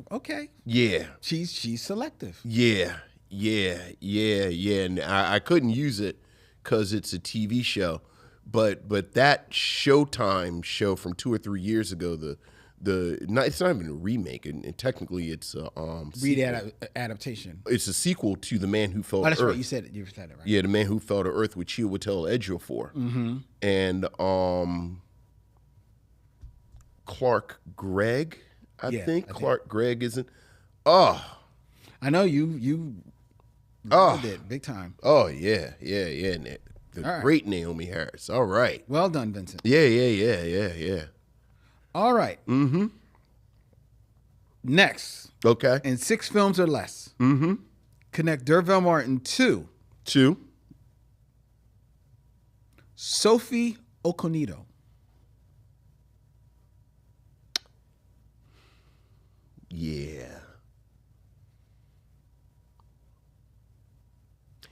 Okay. Yeah. She's selective. Yeah. And I couldn't use it because it's a TV show, but that Showtime show from 2 or 3 years ago, it's not even a remake, and technically it's a adaptation. It's a sequel to The Man Who Fell to That's Earth. right. You said it right. Yeah, The Man Who Fell to Earth with Chiwetel Ejiofor. And Clark Gregg, I think. Clark Gregg isn't. Oh, I know you loved it big time. Oh yeah. And the great Naomi Harris. All right. Well done, Vincent. Yeah. All right. Mm-hmm. Next. Okay. In 6 films or less. Mm-hmm. Connect Derval Martin to Sophie Okonedo. Yeah.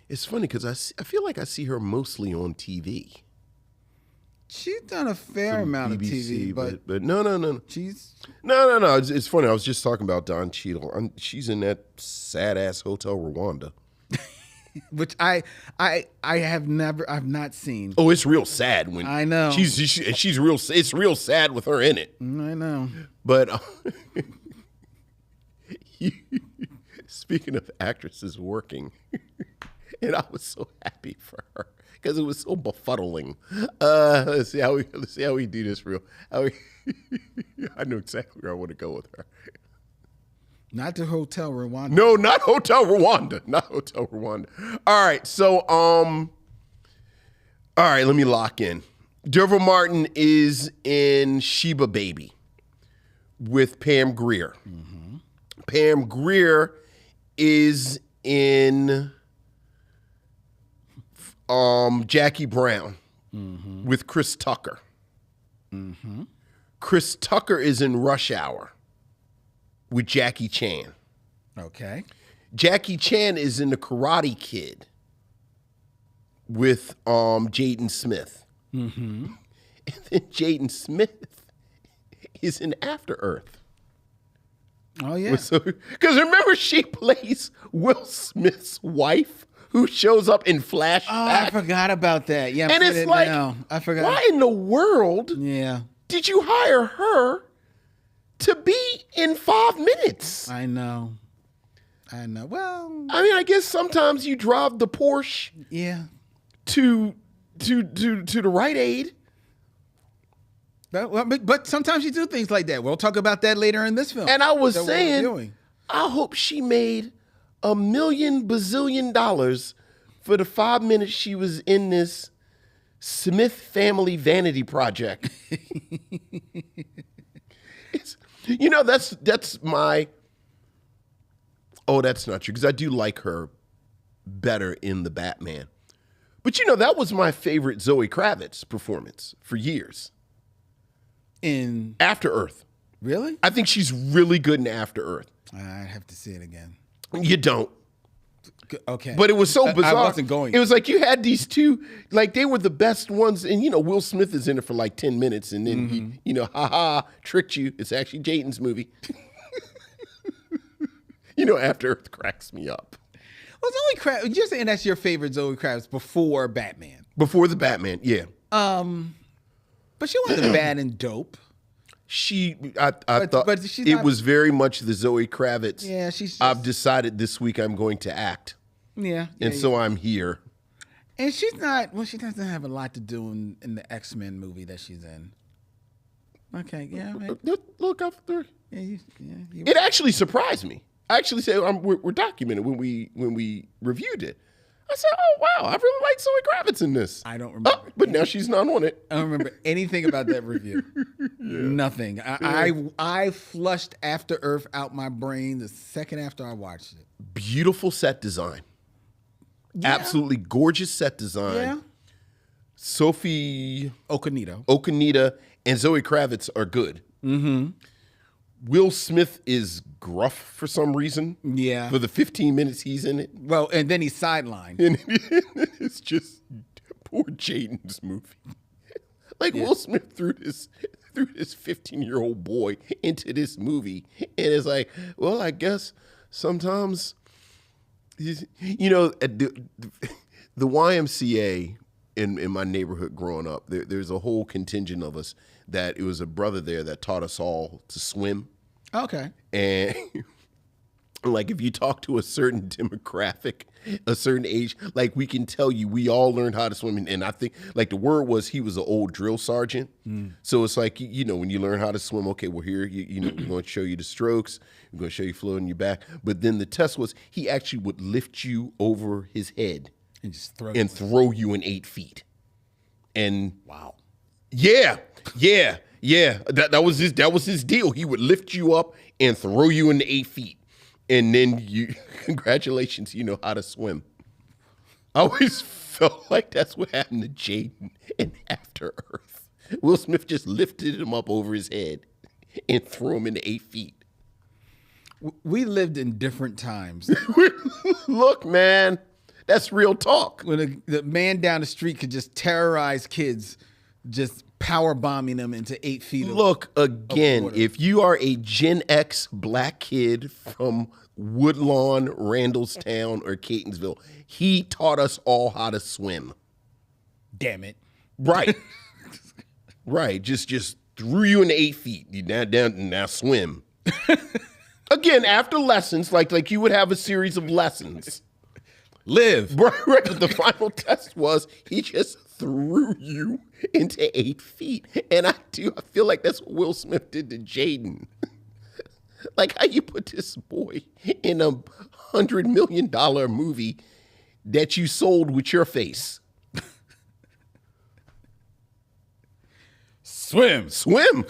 It's funny because I feel like I see her mostly on TV. She's done a fair amount of TV, but no. She's no. It's funny. I was just talking about Don Cheadle. She's in that sad ass Hotel Rwanda, which I've not seen. Oh, it's real sad when I know she's real. It's real sad with her in it. I know, but speaking of actresses working, and I was so happy for her. Because it was so befuddling. Let's see how we do this real. I know exactly where I want to go with her. Not to Hotel Rwanda. No, not Hotel Rwanda. Not Hotel Rwanda. All right, so all right, let me lock in. Derval Martin is in Sheba Baby with Pam Grier. Mm-hmm. Pam Grier is in Jackie Brown with Chris Tucker. Mm-hmm. Chris Tucker is in Rush Hour with Jackie Chan. Okay. Jackie Chan is in The Karate Kid with Jaden Smith. Mm-hmm. And then Jaden Smith is in After Earth. Oh, yeah. Because remember, she plays Will Smith's wife, who shows up in flashback. Oh, I forgot about that. Yeah, and it's like, I forgot. Why in the world did you hire her to be in 5 minutes? I know. Well, I mean, I guess sometimes you drive the Porsche to the Rite Aid. But sometimes you do things like that. We'll talk about that later in this film. And I was saying, I hope she made $1 million bazillion for the 5 minutes she was in this Smith family vanity project. That's my. Oh, that's not true, because I do like her better in the Batman. But that was my favorite Zoe Kravitz performance for years. In After Earth. Really? I think she's really good in After Earth. I'd have to see it again. You don't. Okay. But it was so bizarre. I wasn't going. It was like you had these two, like they were the best ones. And, Will Smith is in it for like 10 minutes. And then, he, tricked you. It's actually Jaden's movie. After Earth cracks me up. Well, Zoe Kravitz, you're saying that's your favorite Zoe Kravitz before Batman. Before the Batman, yeah. But she wasn't bad and dope. I thought it was very much the Zoe Kravitz. Yeah, she's. I've decided this week I'm going to act. Yeah. So I'm here. And she's not. Well, she doesn't have a lot to do in the X-Men movie that she's in. Okay. Yeah. Look up there. It actually surprised me. I actually said we're documented when we reviewed it. I said, "Oh wow, I really like Zoe Kravitz in this." I don't remember, but now she's not on it. I don't remember anything about that review. Nothing. I flushed After Earth out my brain the second after I watched it. Beautiful set design, absolutely gorgeous set design. Yeah. Sophie Okonedo, and Zoe Kravitz are good. Mm-hmm. Will Smith is gruff for some reason. Yeah. For the 15 minutes he's in it. Well, and then he's sidelined. And it's just poor Jaden's movie. Will Smith threw this 15-year-old boy into this movie. And it's like, well, I guess sometimes, the YMCA in my neighborhood growing up. There's a whole contingent of us that it was a brother there that taught us all to swim. Okay. And like if you talk to a certain demographic, a certain age, like we can tell you we all learned how to swim. And I think like the word was he was an old drill sergeant. So it's like, you know, when you learn how to swim, okay, well here, you know, we're going to show you the strokes. We're going to show you floating your back. But then the test was he actually would lift you over his head And just throw you in 8 feet. And wow. Yeah. That was his deal. He would lift you up and throw you into 8 feet. And then congratulations, you know how to swim. I always felt like that's what happened to Jaden in After Earth. Will Smith just lifted him up over his head and threw him into 8 feet. We lived in different times. Look, man, that's real talk. When the man down the street could just terrorize kids, just power bombing them into 8 feet. Look, again, if you are a Gen X black kid from Woodlawn, Randallstown, or Catonsville, he taught us all how to swim. Damn it. Right. Right. Just threw you into 8 feet. You now swim. Again, after lessons, like you would have a series of lessons. Live. Right. But the final test was he just threw you into 8 feet. And I feel like that's what Will Smith did to Jaden. Like how you put this boy in a $100 million movie that you sold with your face. Swim. Swim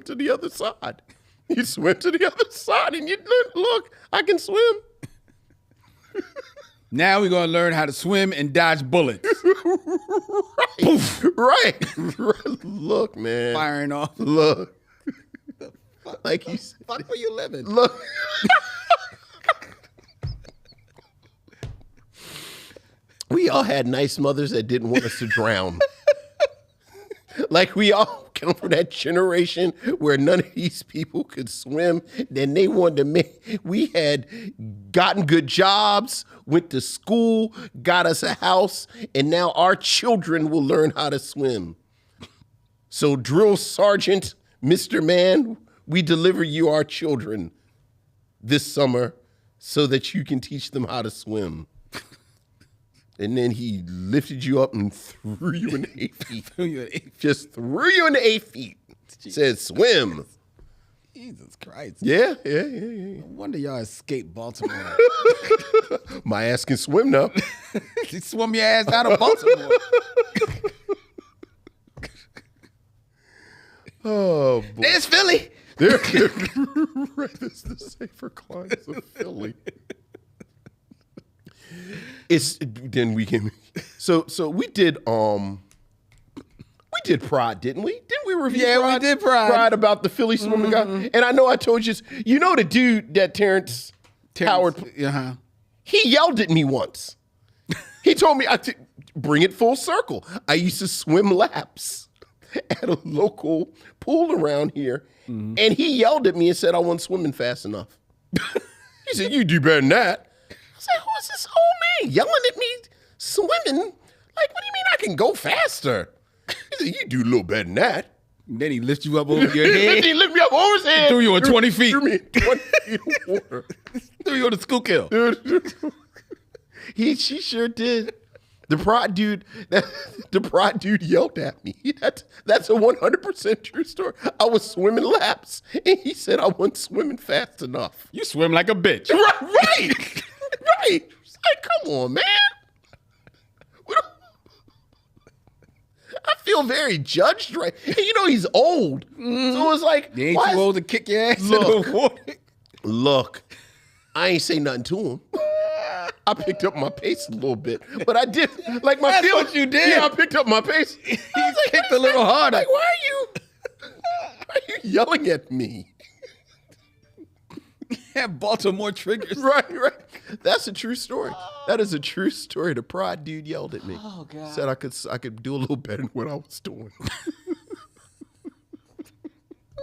to the other side. You swim to the other side and you look, I can swim. Now we're going to learn how to swim and dodge bullets. Right. Look, man. Firing off. Look. Like you said. Fuck where you living. Look. We all had nice mothers that didn't want us to drown. Like we all come from that generation where none of these people could swim. Then they wanted to make, we had gotten good jobs, went to school, got us a house, and now our children will learn how to swim. So Drill Sergeant, Mr. Man, we deliver you our children this summer so that you can teach them how to swim. And then he lifted you up and threw you into 8 feet. Just threw you into 8 feet. Said swim. Jesus Christ. Yeah. No wonder y'all escaped Baltimore. My ass can swim now. You swum your ass out of Baltimore. Oh, boy. There's Philly. Right, this is the safer climes of Philly. Then we can. So we did Pride, didn't we? Didn't we review? Yeah, Pride? we did Pride. Pride about the Philly swimming guy. And I know I told you, you know the dude that Terrence Howard. He yelled at me once. He told me bring it full circle. I used to swim laps at a local pool around here, and he yelled at me and said I wasn't swimming fast enough. He said, "You do better than that." I said, "Who is this old man yelling at me swimming? Like, what do you mean I can go faster?" He said, "You do a little better than that." Then he lifts you up over your head. He lifted me up over his head. Threw you in 20 feet. Threw me in 20 feet of water. Threw you on the Schuylkill. Dude. She sure did. The Pride dude yelled at me. That's a 100% true story. I was swimming laps, and he said I wasn't swimming fast enough. You swim like a bitch. Right. Right. Like, come on, man. I feel very judged, right? And you know he's old. So it's like, You ain't too old to kick your ass in the water. Look, I ain't say nothing to him. I picked up my pace a little bit, but I did like my That's feel. what you did. Yeah, I picked up my pace. He kicked a little harder. Like, why are you yelling at me? Have Baltimore triggers. Right. That's a true story. That is a true story. The Pride dude yelled at me. Oh God. Said I could do a little better than what I was doing.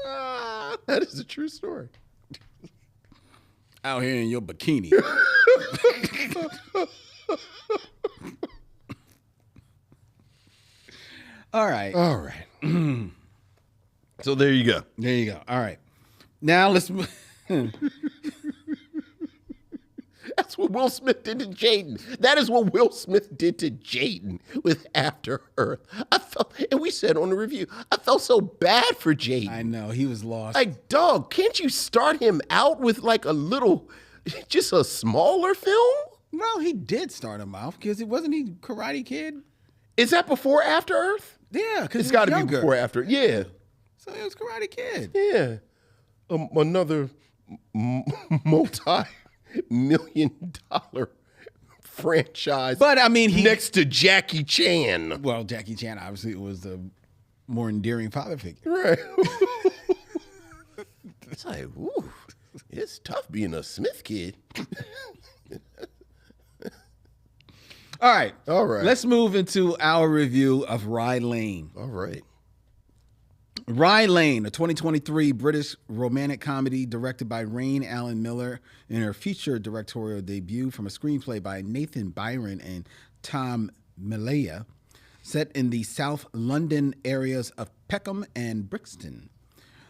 That is a true story. Out here in your bikini. All right. All right. So there you go. There you go. All right. Now let's. That's what Will Smith did to Jaden. That is what Will Smith did to Jaden with After Earth. And we said on the review, I felt so bad for Jaden. I know, he was lost. Like, dog, can't you start him out with like a little, just a smaller film? Well, he did start him off because wasn't he Karate Kid? Is that before After Earth? Yeah, because it's got to be before After. Yeah. So it was Karate Kid. Yeah. Another multi-million-dollar franchise. But I mean, next to Jackie Chan. Well, Jackie Chan obviously was the more endearing father figure. Right. It's like, ooh, it's tough being a Smith kid. All right. All right. Let's move into our review of RYE Lane. All right. RYE Lane, a 2023 British romantic comedy directed by Rain Allen Miller in her feature directorial debut from a screenplay by Nathan Byron and Tom Malaya, set in the South London areas of Peckham and Brixton.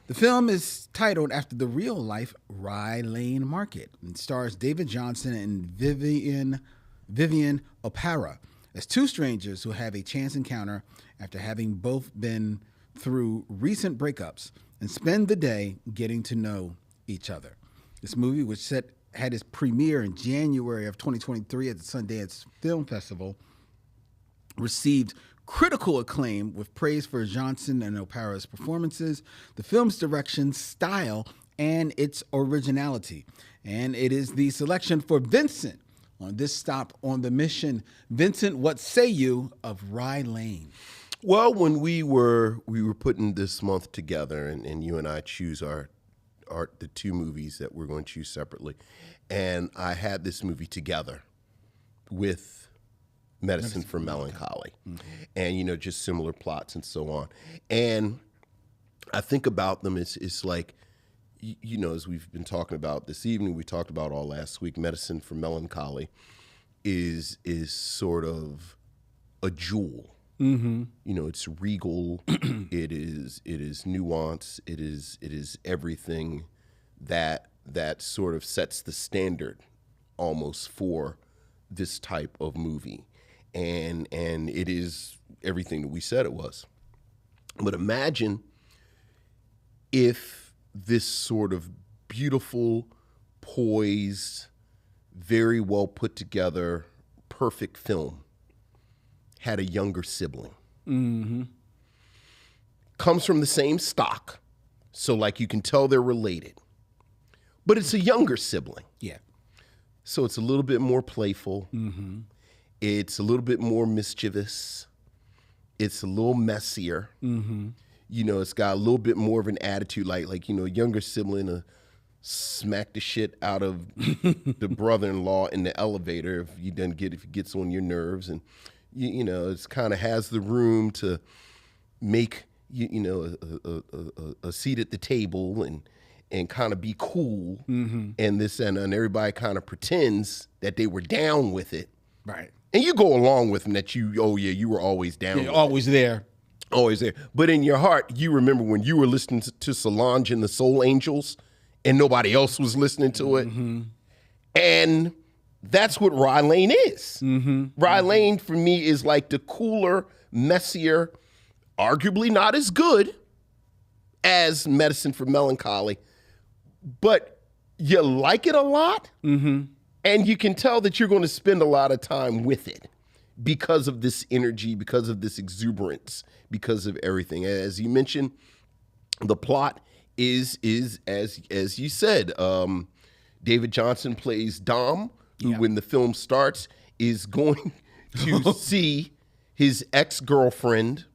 The film is titled after the real-life RYE Lane market and stars David Johnson and Vivian O'Para as two strangers who have a chance encounter after having both been through recent breakups and spend the day getting to know each other. This movie, which had its premiere in January of 2023 at the Sundance Film Festival, received critical acclaim with praise for Johnson and O'Para's performances, the film's direction, style, and its originality. And it is the selection for Vincent on this stop on the mission. Vincent, what say you of RYE Lane? Well, when we were putting this month together, and you and I choose the two movies that we're going to choose separately, and I had this movie together with Medicine for Melancholy, and just similar plots and so on. And I think about them, it's like, as we've been talking about this evening, we talked about all last week, Medicine for Melancholy is sort of a jewel. Mm-hmm. It's regal. it is nuance. It is everything that sort of sets the standard almost for this type of movie. And it is everything that we said it was. But imagine if this sort of beautiful, poised, very well put together, perfect film had a younger sibling. Mm-hmm. Comes from the same stock, so like you can tell they're related. But it's a younger sibling. Yeah. So it's a little bit more playful. Mm-hmm. It's a little bit more mischievous. It's a little messier. Mm-hmm. It's got a little bit more of an attitude, like younger sibling smack the shit out of the brother-in-law in the elevator if he gets on your nerves, and it's kind of has the room to make a seat at the table and kind of be cool, mm-hmm. and everybody kind of pretends that they were down with it, right? And you go along with them that you were always down. Yeah, always there. Always there. But in your heart, you remember when you were listening to Solange and the Soul Angels and nobody else was listening to it. Mm-hmm. And that's what RYE Lane is. Mm-hmm. RYE Lane for me is like the cooler, messier, arguably not as good as Medicine for Melancholy, but you like it a lot. Mm-hmm. And you can tell that you're going to spend a lot of time with it because of this energy, because of this exuberance, because of everything. As you mentioned, the plot is as you said, David Johnson plays Dom, who when the film starts is going to see his ex-girlfriend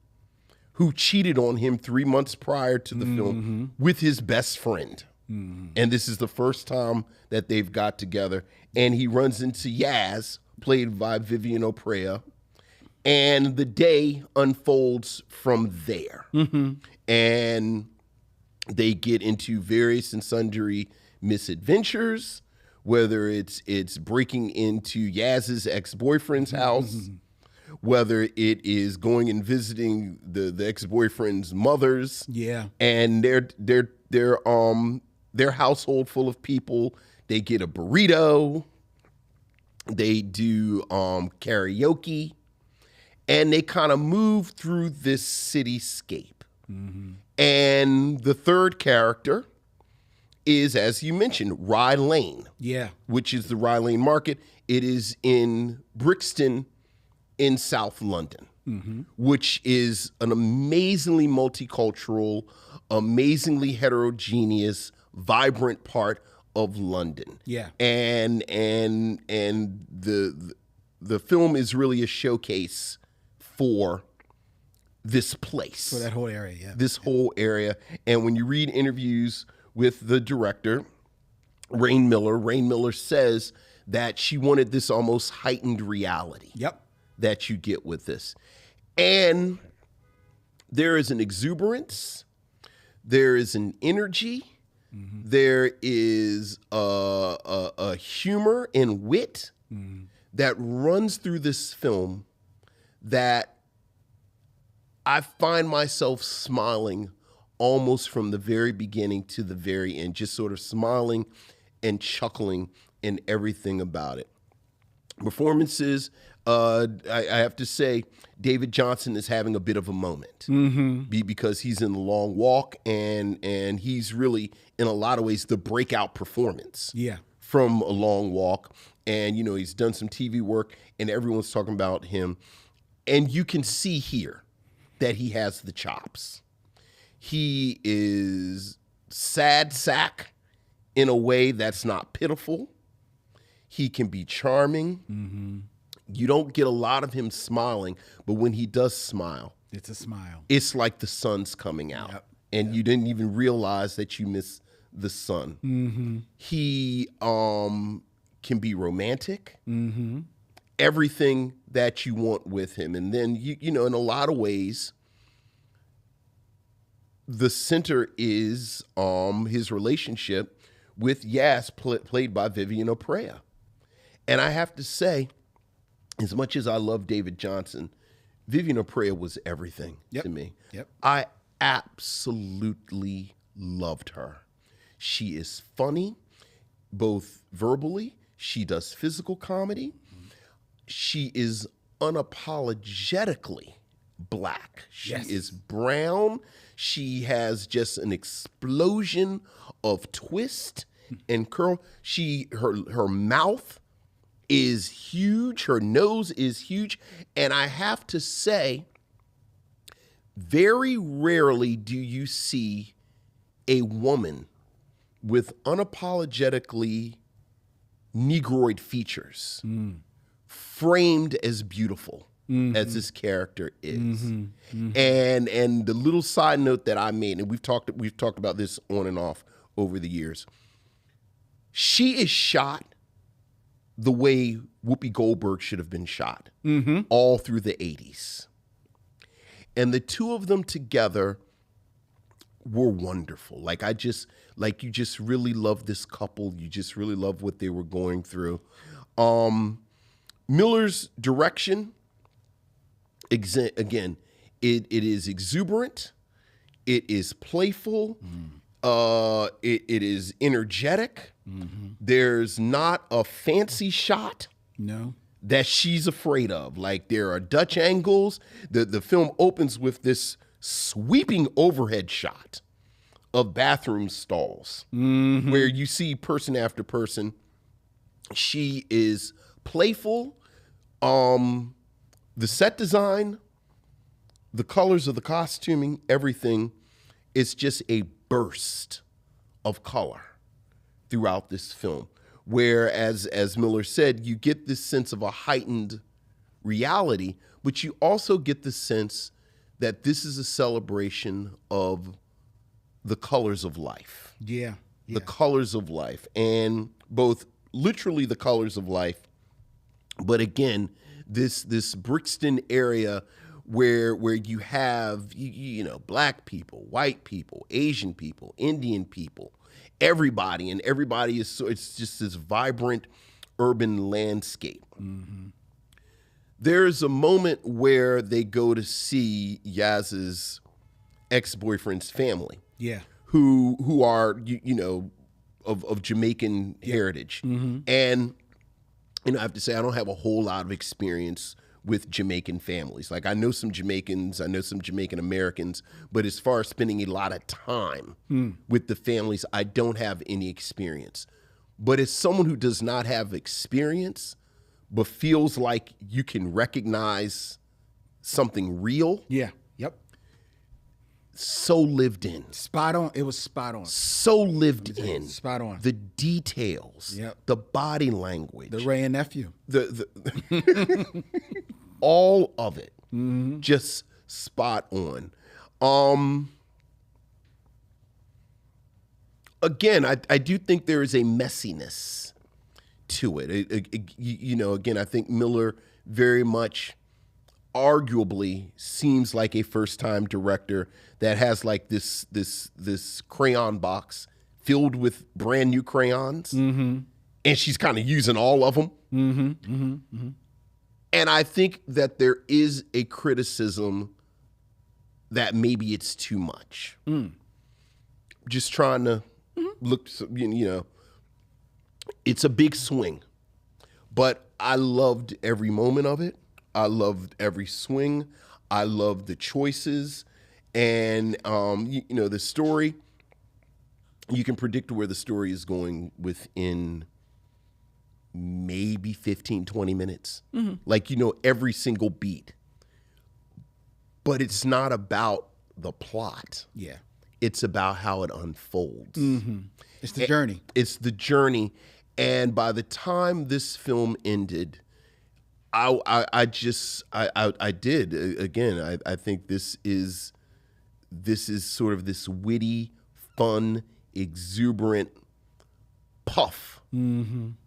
who cheated on him 3 months prior to the film with his best friend. Mm-hmm. And this is the first time that they've got together. And he runs into Yaz, played by Vivian O'Para. And the day unfolds from there. Mm-hmm. And they get into various and sundry misadventures whether it's breaking into Yaz's ex-boyfriend's house, whether it is going and visiting the ex-boyfriend's mothers, and their household full of people. They get a burrito, they do karaoke, and they kind of move through this cityscape. And the third character is, as you mentioned, Rye Lane. Which is the Rye Lane Market. It is in Brixton in South London, which is an amazingly multicultural, amazingly heterogeneous, vibrant part of London. And the film is really a showcase for this place. For that whole area, This whole area. And when you read interviews with the director, Rain Miller says that she wanted this almost heightened reality that you get with this. And there is an exuberance, there is an energy, there is a humor and wit that runs through this film that I find myself smiling almost from the very beginning to the very end, just sort of smiling and chuckling and everything about it. Performances, I have to say, David Johnson is having a bit of a moment because he's in The Long Walk, and he's really, in a lot of ways, the breakout performance from A Long Walk. And, you know, he's done some TV work, and everyone's talking about him. And you can see here that he has the chops. He is sad sack in a way that's not pitiful. He can be charming. You don't get a lot of him smiling, but when he does smile, it's a smile. It's like the sun's coming out, and you didn't even realize that you missed the sun. He can be romantic. Everything that you want with him. And then, you know, in a lot of ways, the center is his relationship with Yas, played by Vivian Oprea. And I have to say, as much as I love David Johnson, Vivian Oprea was everything to me. I absolutely loved her. She is funny, both verbally. She does physical comedy. She is unapologetically black. She is brown. She has just an explosion of twist and curl. Her mouth is huge. Her nose is huge. And I have to say, very rarely do you see a woman with unapologetically Negroid features framed as beautiful as this character is. And the little side note that I made, and we've talked about this on and off over the years, she is shot the way Whoopi Goldberg should have been shot all through the 80s. And the two of them together were wonderful. You just really love this couple. You just really love what they were going through. Miller's direction, again, it is exuberant. It is playful. It is energetic. There's not a fancy shot that she's afraid of. Like, there are Dutch angles. The film opens with this sweeping overhead shot of bathroom stalls where you see person after person. She is playful. The set design, the colors of the costuming, everything is just a burst of color throughout this film. Whereas, as Miller said, you get this sense of a heightened reality, but you also get the sense that this is a celebration of the colors of life. The colors of life, and both literally the colors of life, but again, this Brixton area where you have, you know, black people, white people, Asian people, Indian people, everybody, and everybody is so, it's just this vibrant urban landscape. Mm-hmm. There's a moment where they go to see Yaz's ex-boyfriend's family. Yeah. Who are, of Jamaican heritage. Mm-hmm. And, I have to say, I don't have a whole lot of experience with Jamaican families. Like, I know some Jamaicans, I know some Jamaican Americans, but as far as spending a lot of time with the families, I don't have any experience. But as someone who does not have experience, but feels like you can recognize something real. Yeah. Yep. So lived in. Spot on. It was spot on. So lived in. Spot on. The details. Yep. The body language. The RYE and nephew. The all of it. Mm-hmm. Just spot on. Again, I do think there is a messiness to it. Again, I think Miller very much arguably seems like a first-time director that has like this crayon box filled with brand new crayons, mm-hmm. and she's kind of using all of them. Mm-hmm. Mm-hmm. Mm-hmm. And I think that there is a criticism that maybe it's too much. Just trying to look, it's a big swing, but I loved every moment of it. I loved every swing. I loved the choices, and the story. You can predict where the story is going within maybe 15, 20 minutes. Mm-hmm. Like, every single beat. But it's not about the plot. Yeah. It's about how it unfolds. Mm-hmm. It's the journey. It's the journey. And by the time this film ended, I did again. I think this is sort of this witty, fun, exuberant puff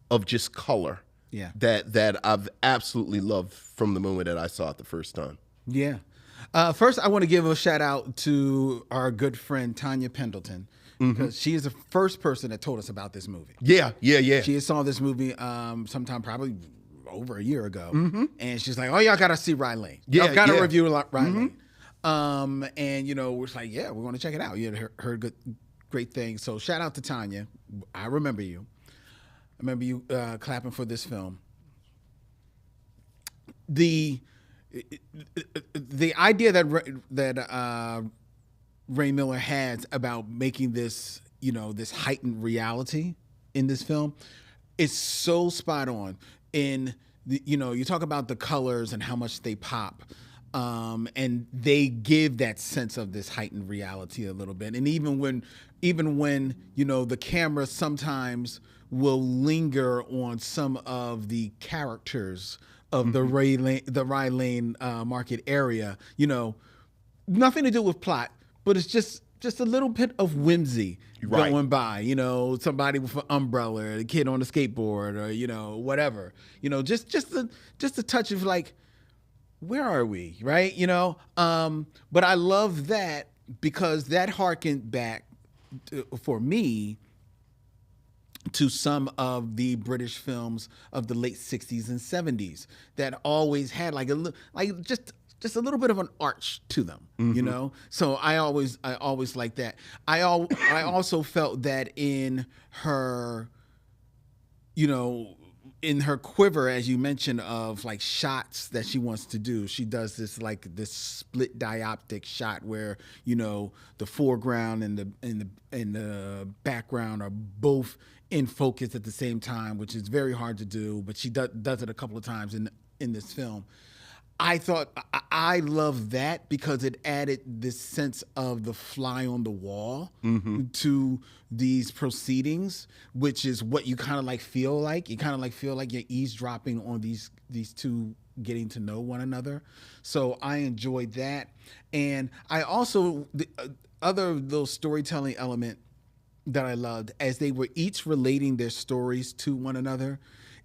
of just color. Yeah. That I've absolutely loved from the moment that I saw it the first time. Yeah. First, I want to give a shout out to our good friend Tanya Pendleton, because she is the first person that told us about this movie. Yeah. She saw this movie sometime probably over a year ago, and she's like, "Oh, y'all gotta see RYE Lane. Y'all gotta review RYE Lane." And we're like, "Yeah, we're gonna check it out." You had heard great things. So shout out to Tanya. I remember you. I remember you clapping for this film. The idea that Ray Miller has about making this, this heightened reality in this film is so spot on. In you talk about the colors and how much they pop, and they give that sense of this heightened reality a little bit. And even when the camera sometimes will linger on some of the characters of the RYE Lane market area, nothing to do with plot, but it's just a little bit of whimsy going by, somebody with an umbrella, a kid on a skateboard, or whatever, just a touch of like, where are we, right? But I love that because that harkened back for me to some of the British films of the late 60s and 70s that always had just a little bit of an arch to them, So I always like that. I also felt that in her, in her quiver, as you mentioned, of like shots that she wants to do, she does this split dioptic shot where the foreground and the background are both in focus at the same time, which is very hard to do, but she does it a couple of times in this film. I thought I love that because it added this sense of the fly on the wall to these proceedings, which is what you kind of like feel like. You kind of like feel like you're eavesdropping on these two getting to know one another. So I enjoyed that. And I also, the other little storytelling element that I loved, as they were each relating their stories to one another,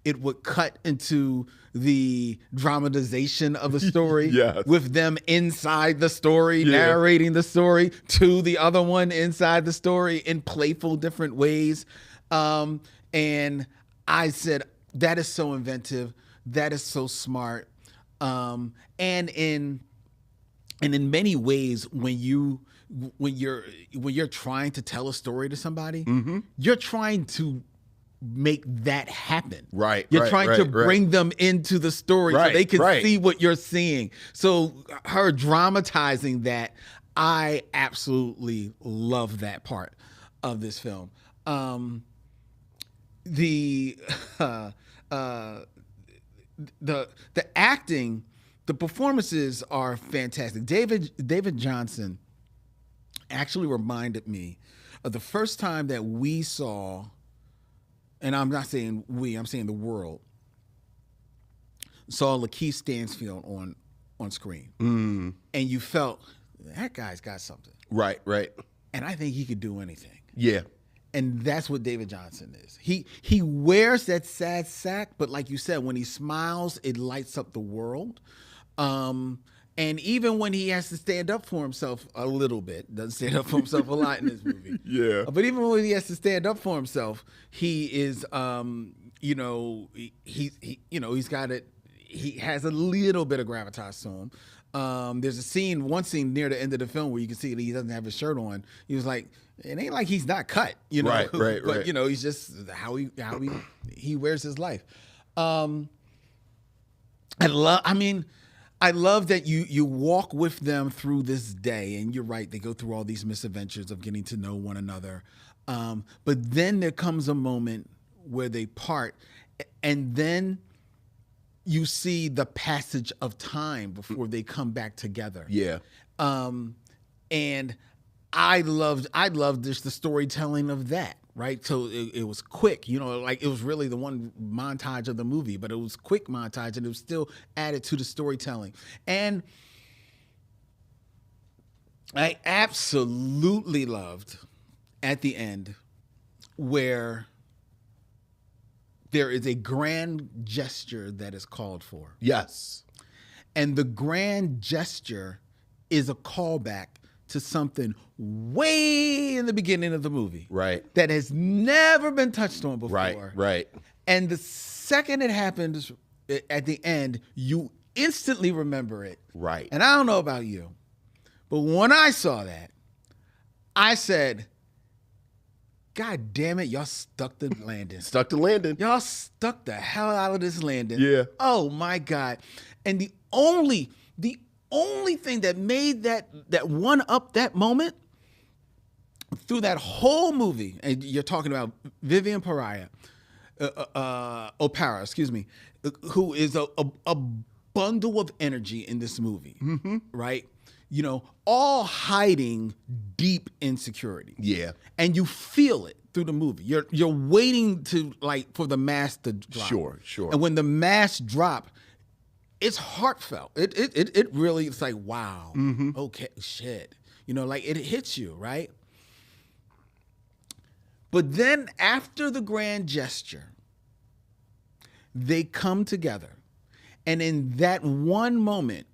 it would cut into the dramatization of a story Yes. with them inside the story, narrating the story to the other one inside the story in playful different ways. And I said, that is so inventive. That is so smart. And in many ways, when you're trying to tell a story to somebody, you're trying to make that happen. Right. You're trying to bring them into the story so they can see what you're seeing. So her dramatizing that, I absolutely love that part of this film. The acting, the performances are fantastic. David Johnson actually reminded me of the first time that we saw, and I'm not saying we, I'm saying the world, saw Lakeith Stanfield on screen. And you felt, that guy's got something. Right. And I think he could do anything. Yeah. And that's what David Johnson is. He wears that sad sack, but like you said, when he smiles, it lights up the world. And even when he has to stand up for himself a little bit, doesn't stand up for himself a lot in this movie. Yeah. But even when he has to stand up for himself, he is, he's got it. He has a little bit of gravitas to him. There's one scene near the end of the film where you can see that he doesn't have his shirt on. He was like, it ain't like he's not cut, Right. But he's just how he wears his life. I love that you walk with them through this day, and you're right, they go through all these misadventures of getting to know one another. But then there comes a moment where they part, and then you see the passage of time before they come back together. Yeah. And I loved just the storytelling of that. Right. So it was quick, like it was really the one montage of the movie, but it was quick montage and it was still added to the storytelling. And I absolutely loved at the end where there is a grand gesture that is called for. Yes. And the grand gesture is a callback to something way in the beginning of the movie. Right. That has never been touched on before. Right. And the second it happens at the end, you instantly remember it. Right. And I don't know about you, but when I saw that, I said, God damn it, y'all stuck the landing. Stuck the landing. Y'all stuck the hell out of this landing. Yeah. Oh my God. And the only thing that made that one up that moment through that whole movie, and you're talking about Vivian O'Para, who is a bundle of energy in this movie, right? All hiding deep insecurity. Yeah. And you feel it through the movie. You're waiting for the mask to drop. Sure. And when the mask drop, it's heartfelt. It really, it's like, wow. Okay, shit. It hits you, right? But then after the grand gesture, they come together. And in that one moment,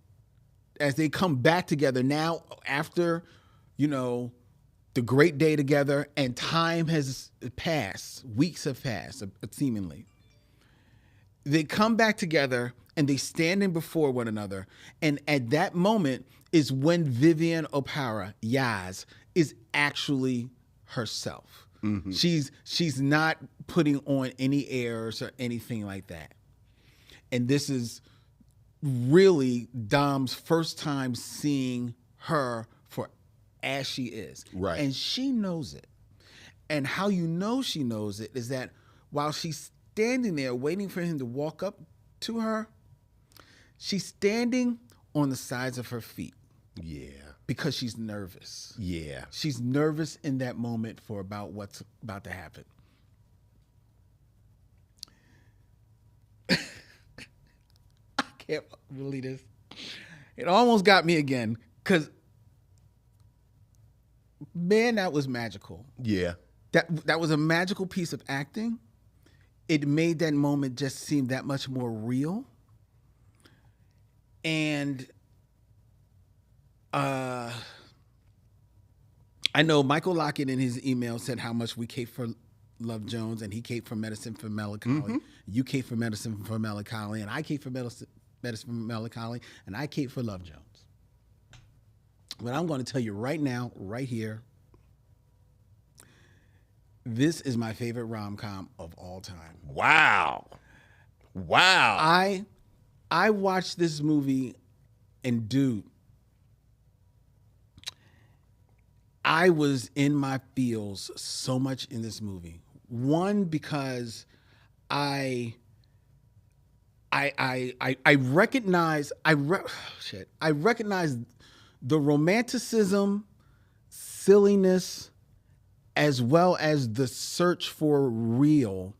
as they come back together now after, the great day together and time has passed, weeks have passed, seemingly. They come back together and they stand in before one another. And at that moment is when Vivian O'Para, Yaz, is actually herself. She's not putting on any airs or anything like that. And this is really Dom's first time seeing her for as she is. Right. And she knows it. And how you know she knows it is that while she's standing there waiting for him to walk up to her, she's standing on the sides of her feet. Yeah. Because she's nervous. Yeah. She's nervous in that moment for about what's about to happen. I can't believe this. It almost got me again because, man, that was magical. Yeah. That was a magical piece of acting. it made that moment just seem that much more real. And I know Michael Lockett in his email said how much we cape for Love Jones, and he cape for Medicine for Melancholy. You cape for Medicine for Melancholy, and I cape for Medicine for Melancholy, and I cape for Love Jones. But I'm going to tell you right now, right here, this is my favorite rom-com of all time. Wow. I watched this movie, and dude, I was in my feels so much in this movie. One, because I recognize the romanticism, silliness, as well as the search for real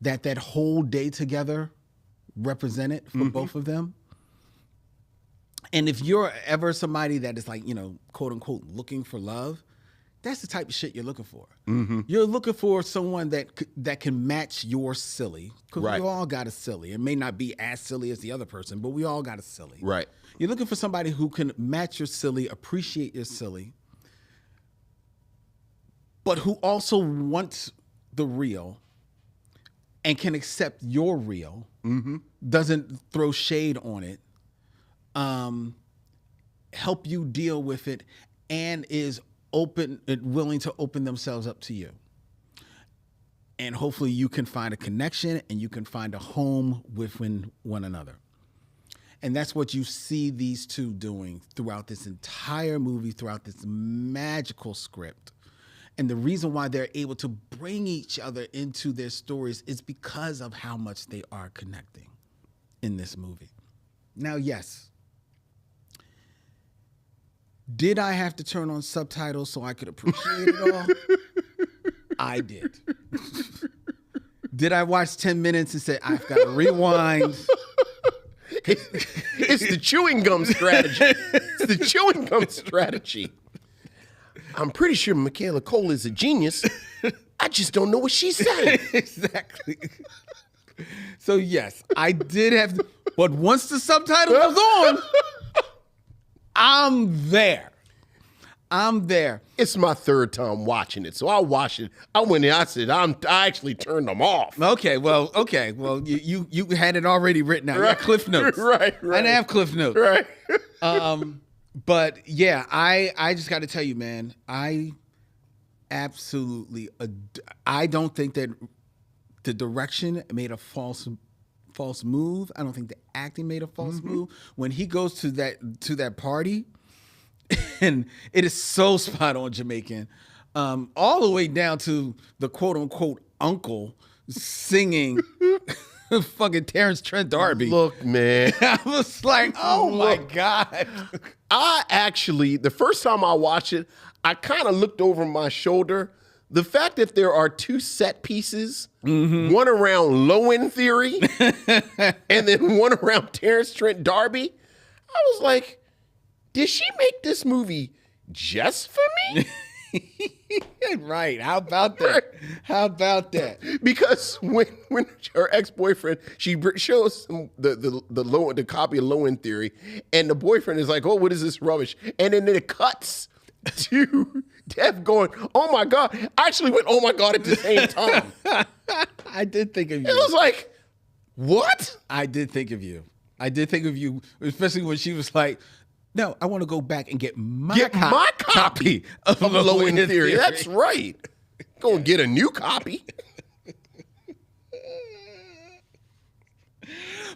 that whole day together represented for both of them. And if you're ever somebody that is like, quote unquote, looking for love, that's the type of shit you're looking for. You're looking for someone that can match your silly, because we all got a silly. It may not be as silly as the other person, but we all got a silly. Right. You're looking for somebody who can match your silly, appreciate your silly, but who also wants the real and can accept your real, doesn't throw shade on it, help you deal with it, and is open and willing to open themselves up to you. And hopefully you can find a connection and you can find a home within one another. And that's what you see these two doing throughout this entire movie, throughout this magical script. And the reason why they're able to bring each other into their stories is because of how much they are connecting in this movie. Now, yes, did I have to turn on subtitles so I could appreciate it all? I did. Did I watch 10 minutes and say, I've got to rewind? It's the chewing gum strategy. It's the chewing gum strategy. I'm pretty sure Michaela Cole is a genius. I just don't know what she's saying. Exactly. So, yes, I did have to, but once the subtitle was on, I'm there. It's my third time watching it, so I watched it. I went in, I said, I actually turned them off. Okay. Well, you had it already written out. You had Cliff Notes. Right. I didn't have Cliff Notes. Right. But yeah, I just got to tell you, man, I absolutely, I don't think that the direction made a false move. I don't think the acting made a false move. When he goes to that party, and it is so spot on Jamaican, all the way down to the quote unquote uncle singing fucking Terrence Trent D'Arby. Look, man. I was like, oh my God. I actually, the first time I watched it, I kind of looked over my shoulder. The fact that there are two set pieces, one around Low-End Theory and then one around Terrence Trent D'Arby, I was like, did she make this movie just for me? Right. How about that? How about that? Because when her ex-boyfriend, she shows him the copy of Low-End Theory, and the boyfriend is like, oh, what is this rubbish? And then it cuts to Dev going, oh my God. I actually went, oh my God, at the same time. I did think of you. It was like, what? I did think of you, especially when she was like, no, I want to go back and get my copy of Low-End Theory. That's right. Go and get a new copy.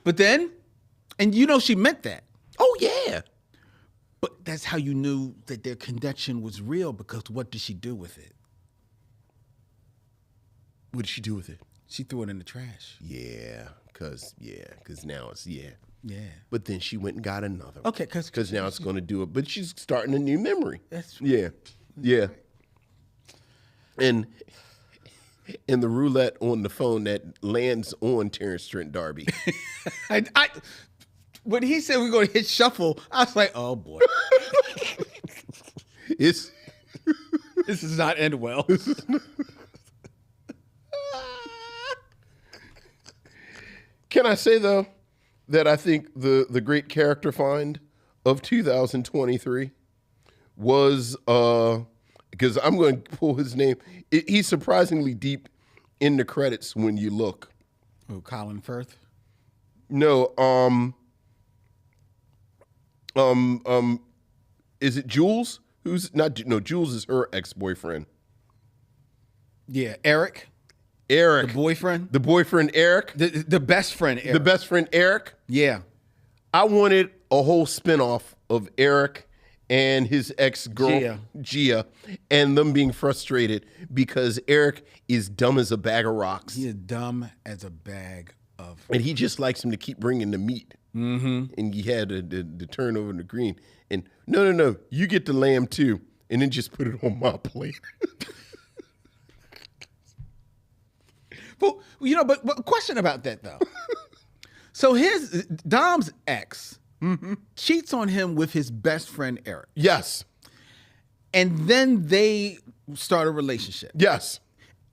But then, and she meant that. Oh, yeah. But that's how you knew that their connection was real, because what did she do with it? What did she do with it? She threw it in the trash. Yeah, because now it's, Yeah. But then she went and got another. Okay, because now it's going to do it. But she's starting a new memory. That's right. Yeah. And the roulette on the phone that lands on Terrence Trent D'Arby. When he said we're going to hit shuffle, I was like, oh boy. This does not end well. Can I say, though, that I think the great character find of 2023 was, because I'm going to pull his name. He's surprisingly deep in the credits when you look. Oh, Colin Firth? No, is it Jules? Jules is her ex-boyfriend. Yeah, Eric. The boyfriend? The boyfriend, Eric. The best friend, Eric. The best friend, Eric. Yeah. I wanted a whole spinoff of Eric and his ex-girl, Gia, and them being frustrated because Eric is dumb as a bag of rocks. He is dumb as a bag of... And he just likes him to keep bringing the meat. Mm-hmm. And he had to turn over the green. And no, you get the lamb too. And then just put it on my plate. But a question about that though. So Dom's ex cheats on him with his best friend Eric. Yes. And then they start a relationship. Yes.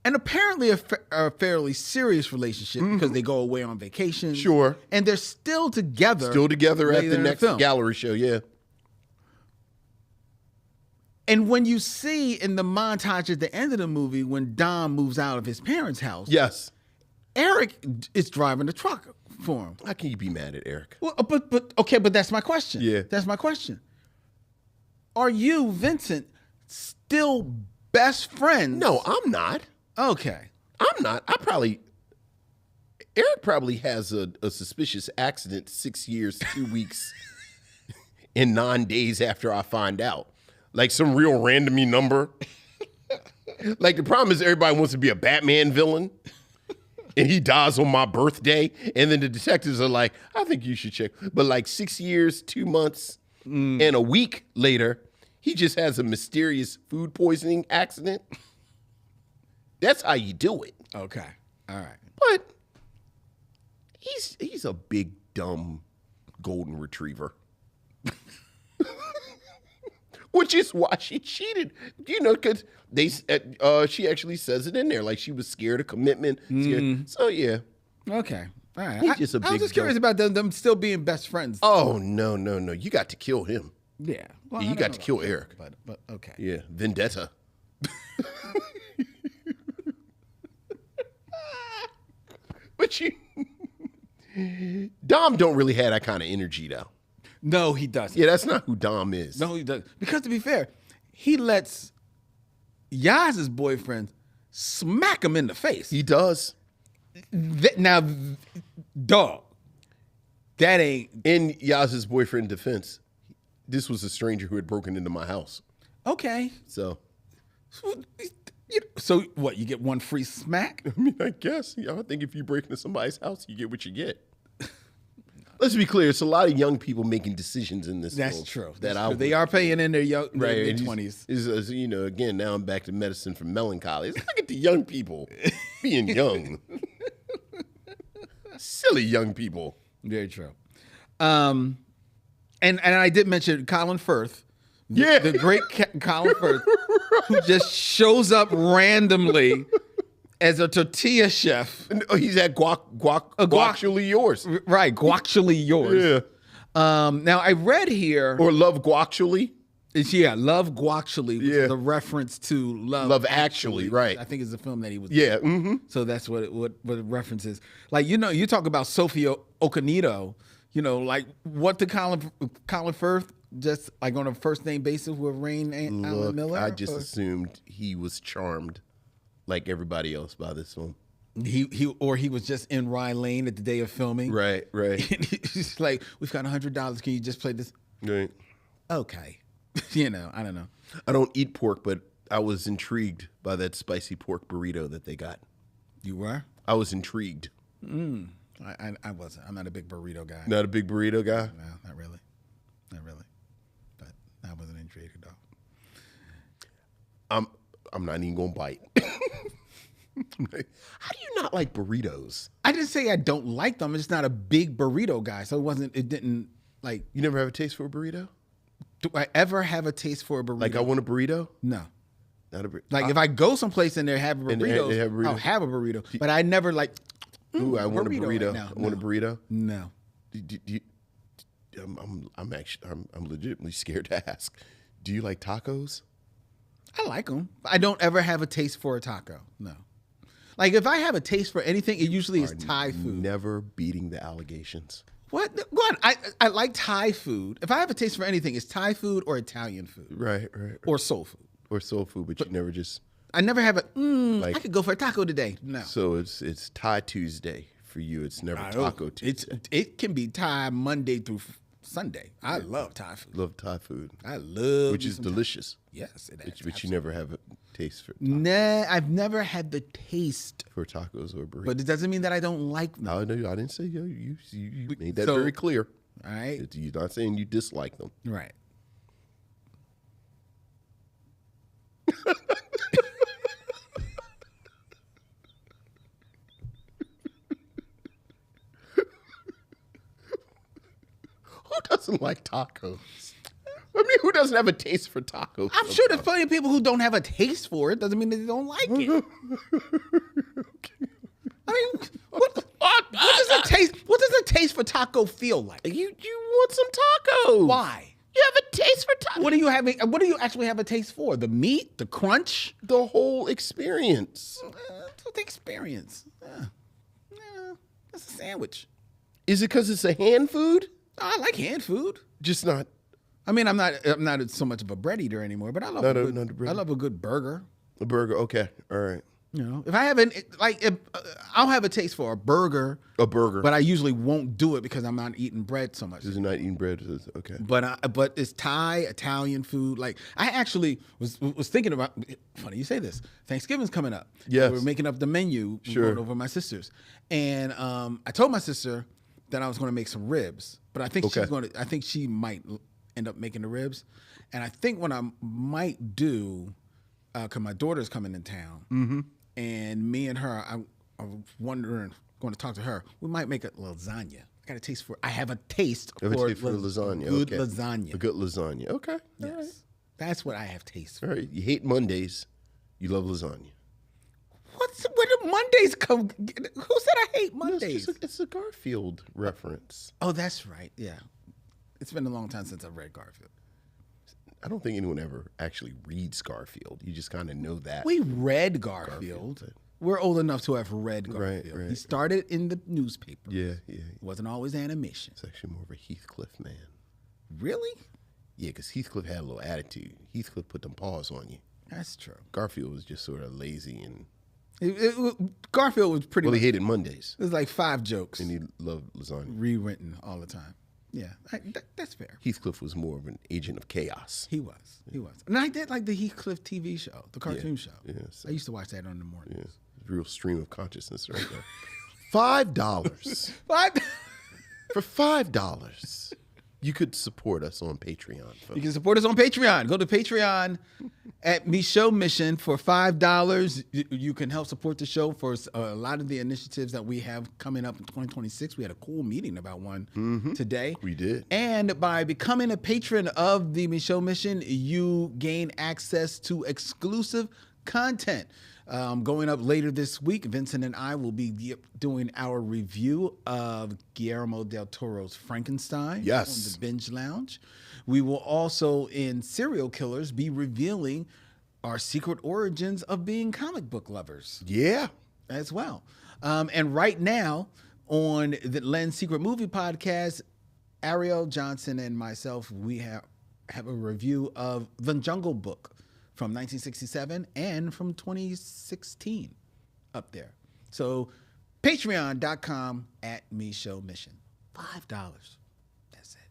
And apparently a fairly serious relationship because they go away on vacation. Sure. And they're still together. Still together at the next gallery show, yeah. And when you see in the montage at the end of the movie when Dom moves out of his parents' house, yes, Eric is driving the truck for him. How can you be mad at Eric? Well, but that's my question. Yeah, that's my question. Are you, Vincent, still best friends? No, I'm not. Okay, I'm not. Eric probably has a suspicious accident 6 years, 2 weeks, and 9 days after I find out. Like some real randomy number. Like the problem is everybody wants to be a Batman villain. And he dies on my birthday. And then the detectives are like, I think you should check. But like 6 years, 2 months, and a week later, he just has a mysterious food poisoning accident. That's how you do it. Okay. All right. But he's a big, dumb golden retriever. Which is why she cheated, because she actually says it in there, like she was scared of commitment. So yeah, okay, all right. I was just curious about them still being best friends. Oh no, you got to kill him. Yeah, well, you got to kill Eric. But okay, yeah, vendetta. But Dom don't really have that kind of energy though. No, he doesn't. Yeah, that's not who Dom is. No, he doesn't. Because to be fair, he lets Yaz's boyfriend smack him in the face. He does. Now, dog, that ain't... In Yaz's boyfriend's defense, this was a stranger who had broken into my house. Okay. So what, you get one free smack? I mean, I guess. I think if you break into somebody's house, you get what you get. Let's be clear. It's a lot of young people making decisions in this. That's true. They are paying in their mid-20s. Again, now I'm back to medicine for melancholy. Look at the young people being young. Silly young people. Very true. And I did mention Colin Firth. Yeah. The great Colin Firth, who just shows up randomly as a tortilla chef. He's at Guactually Yours. Right, Guactually Yours. Yeah. Now, I read here... Or Love Guactually. Yeah, Love Guactually, which is a reference to Love Actually, right. I think it's a film that he was in. Mm-hmm. So that's what the reference is. Like, you talk about Sophia Okonedo, like what did Colin Firth just like on a first name basis with Rain Allen Miller? I just assumed he was charmed like everybody else by this film. He was just in Rye Lane at the day of filming. Right. He's like, we've got $100. Can you just play this? Right. Okay. I don't know. I don't eat pork, but I was intrigued by that spicy pork burrito that they got. You were? I was intrigued. I wasn't. I'm not a big burrito guy. Not a big burrito guy? No, not really. But I wasn't intrigued at all. I'm not even gonna bite. How do you not like burritos? I didn't say I don't like them. I'm just not a big burrito guy. So it didn't like. You never have a taste for a burrito? Do I ever have a taste for a burrito? Like I want a burrito? No. Not a burrito. Like if I go someplace and they have a burrito, I'll have a burrito. But I never like. Ooh, I want a burrito. Right now. I want a burrito. No. I'm legitimately scared to ask. Do you like tacos? I like them. I don't ever have a taste for a taco. No. Like if I have a taste for anything, it usually is Thai food. Never beating the allegations. What? I like Thai food. If I have a taste for anything, it's Thai food or Italian food. Right. Or soul food. Or soul food, but you never just. I never have I could go for a taco today. No. So it's Thai Tuesday for you. It's never Taco Tuesday. It can be Thai Monday through Sunday. I love Thai food. Love Thai food. I love which is delicious. Yes, it is. But you never have a taste for. Nah, I've never had the taste for tacos or burritos. But it doesn't mean that I don't like them. No, I didn't say you made that very clear. All right. You're not saying you dislike them. Right. Who doesn't like tacos? I mean, who doesn't have a taste for tacos? I'm sure there's plenty of people who don't have a taste for it. Doesn't mean that they don't like it. Okay. I mean, what does a taste? What does a taste for taco feel like? You want some tacos? Why? You have a taste for tacos. What do you actually have a taste for? The meat, the crunch, the whole experience. The experience. That's a sandwich. Is it because it's a hand food? I like hand food. Just not. I mean, I'm not so much of a bread eater anymore, but I love I love a good burger. A burger, okay, all right. You know, if I haven't I'll have a taste for a burger. A burger, but I usually won't do it because I'm not eating bread so much. Because you're not eating bread, okay. But it's Thai, Italian food. Like I actually was thinking about. Funny you say this. Thanksgiving's coming up. Yes, we're making up the menu. Sure. Over my sister's, and I told my sister that I was going to make some ribs, but I think I think she might end up making the ribs, and I think what I might do, because my daughter's coming in town, and me and her, I was wondering, going to talk to her. We might make a lasagna. I have a taste for lasagna. Good lasagna. A good lasagna. Okay. Yes, right. That's what I have taste for. All right. You hate Mondays. You love lasagna. Where do Mondays come? Who said I hate Mondays? No, it's a Garfield reference. Oh, that's right. Yeah. It's been a long time since I've read Garfield. I don't think anyone ever actually reads Garfield. You just kind of know that. We read Garfield. We're old enough to have read Garfield. Right. He started in the newspaper. Yeah. It wasn't always animation. It's actually more of a Heathcliff man. Really? Yeah, because Heathcliff had a little attitude. Heathcliff put them paws on you. That's true. Garfield was just sort of lazy and... Garfield was pretty much... Well, he hated Mondays. It was like 5 jokes. And he loved lasagna. Rewritten all the time. Yeah, that's fair. Heathcliff was more of an agent of chaos. He was. And I did like the Heathcliff TV show, the cartoon show. Yeah, I used to watch that on the mornings. Yeah, real stream of consciousness right there. $5. For $5, you could support us on Patreon. Folks. You can support us on Patreon. Go to Patreon at Micheaux Mission for $5. You can help support the show for a lot of the initiatives that we have coming up in 2026. We had a cool meeting about one today. We did. And by becoming a patron of the Micheaux Mission, you gain access to exclusive content. Going up later this week, Vincent and I will be doing our review of Guillermo del Toro's Frankenstein on the Binge Lounge. We will also, in Serial Killers, be revealing our secret origins of being comic book lovers. Yeah. As well. And right now, on the Len's Secret Movie Podcast, Ariel Johnson and myself, we have a review of The Jungle Book from 1967 and from 2016 up there. So patreon.com at Micheaux Mission. $5. That's it.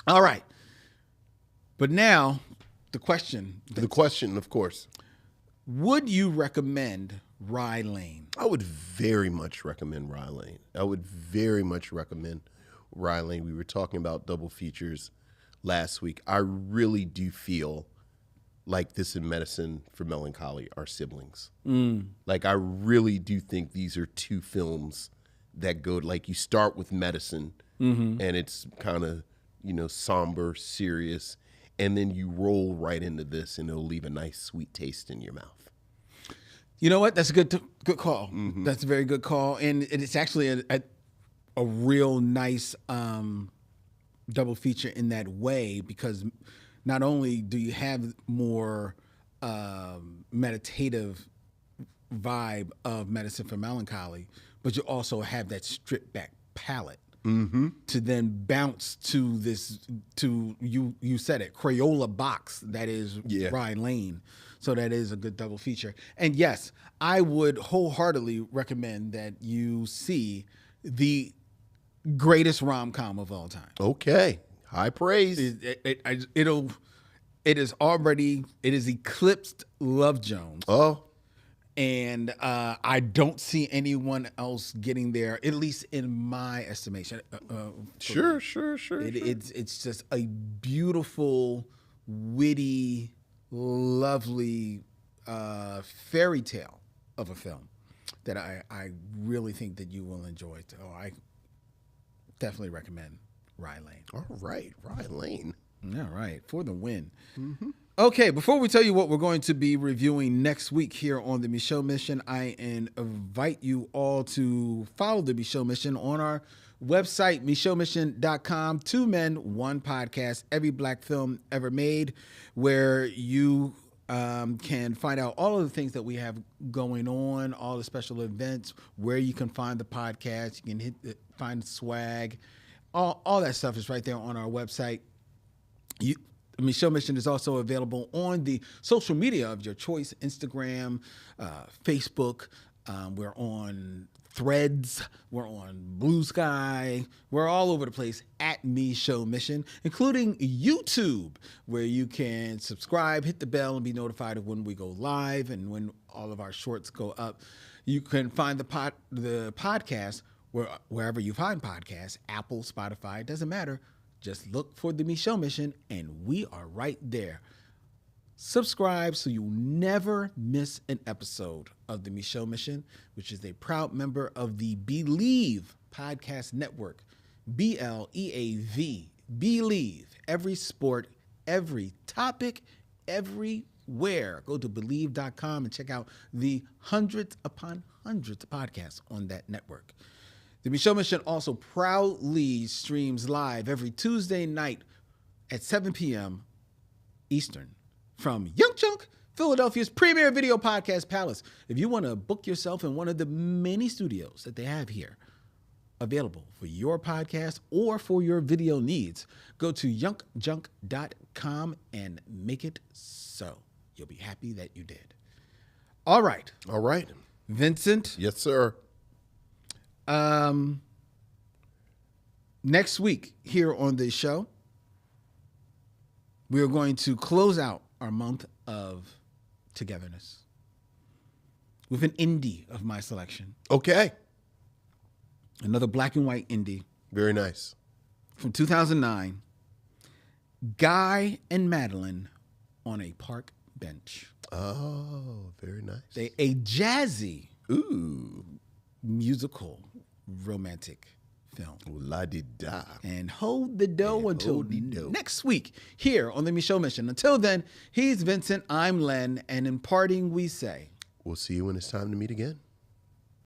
All right. But now the question. The question, of course. Would you recommend RYE Lane? I would very much recommend RYE Lane. I would very much recommend RYE Lane. We were talking about double features last week. I really do feel like This and Medicine for Melancholy are siblings. Like I really do think these are two films that go, like you start with Medicine and it's kind of, somber, serious, and then you roll right into this and it'll leave a nice sweet taste in your mouth. You know what? That's a good call. Mm-hmm. That's a very good call, and it's actually a real nice double feature in that way, because not only do you have more meditative vibe of Medicine for Melancholy, but you also have that stripped back palette to then bounce to this, to you said it, Crayola box that is RYE Lane. So that is a good double feature. And yes, I would wholeheartedly recommend that you see the greatest rom-com of all time. Okay. High praise. It is eclipsed Love Jones. Oh. And I don't see anyone else getting there, at least in my estimation. Sure. It's just a beautiful, witty, lovely fairy tale of a film that I really think that you will enjoy. So I definitely recommend RYE Lane. All right, RYE Lane. All right, for the win. Mm-hmm. Okay, before we tell you what we're going to be reviewing next week here on the Micheaux Mission, I invite you all to follow the Micheaux Mission on our website, micheauxmission.com. 2 Men, 1 Podcast, every black film ever made, where you can find out all of the things that we have going on, all the special events, where you can find the podcast. You can find swag. All that stuff is right there on our website. Micheaux Mission is also available on the social media of your choice, Instagram, Facebook. We're on Threads. We're on Blue Sky. We're all over the place at Micheaux Mission, including YouTube, where you can subscribe, hit the bell, and be notified of when we go live and when all of our shorts go up. You can find the podcast wherever you find podcasts, Apple, Spotify, it doesn't matter. Just look for the Micheaux Mission, and we are right there. Subscribe so you'll never miss an episode of the Micheaux Mission, which is a proud member of the Believe Podcast Network. BLEAV. Believe. Every sport, every topic, everywhere. Go to Believe.com and check out the hundreds upon hundreds of podcasts on that network. The Micheaux Mission also proudly streams live every Tuesday night at 7 p.m. Eastern from Young Chunk, Philadelphia's premier video podcast palace. If you want to book yourself in one of the many studios that they have here available for your podcast or for your video needs, go to youngjunk.com and make it so. You'll be happy that you did. All right. Vincent. Yes, sir. Next week here on this show, we are going to close out our month of togetherness with an indie of my selection. Okay. Another black and white indie. Very nice. From 2009, Guy and Madeline on a Park Bench. Oh, very nice. A jazzy musical romantic film. La-di-da. And hold the dough until next week here on the Micheaux Mission. Until then, he's Vincent, I'm Len, and in parting we say, we'll see you when it's time to meet again.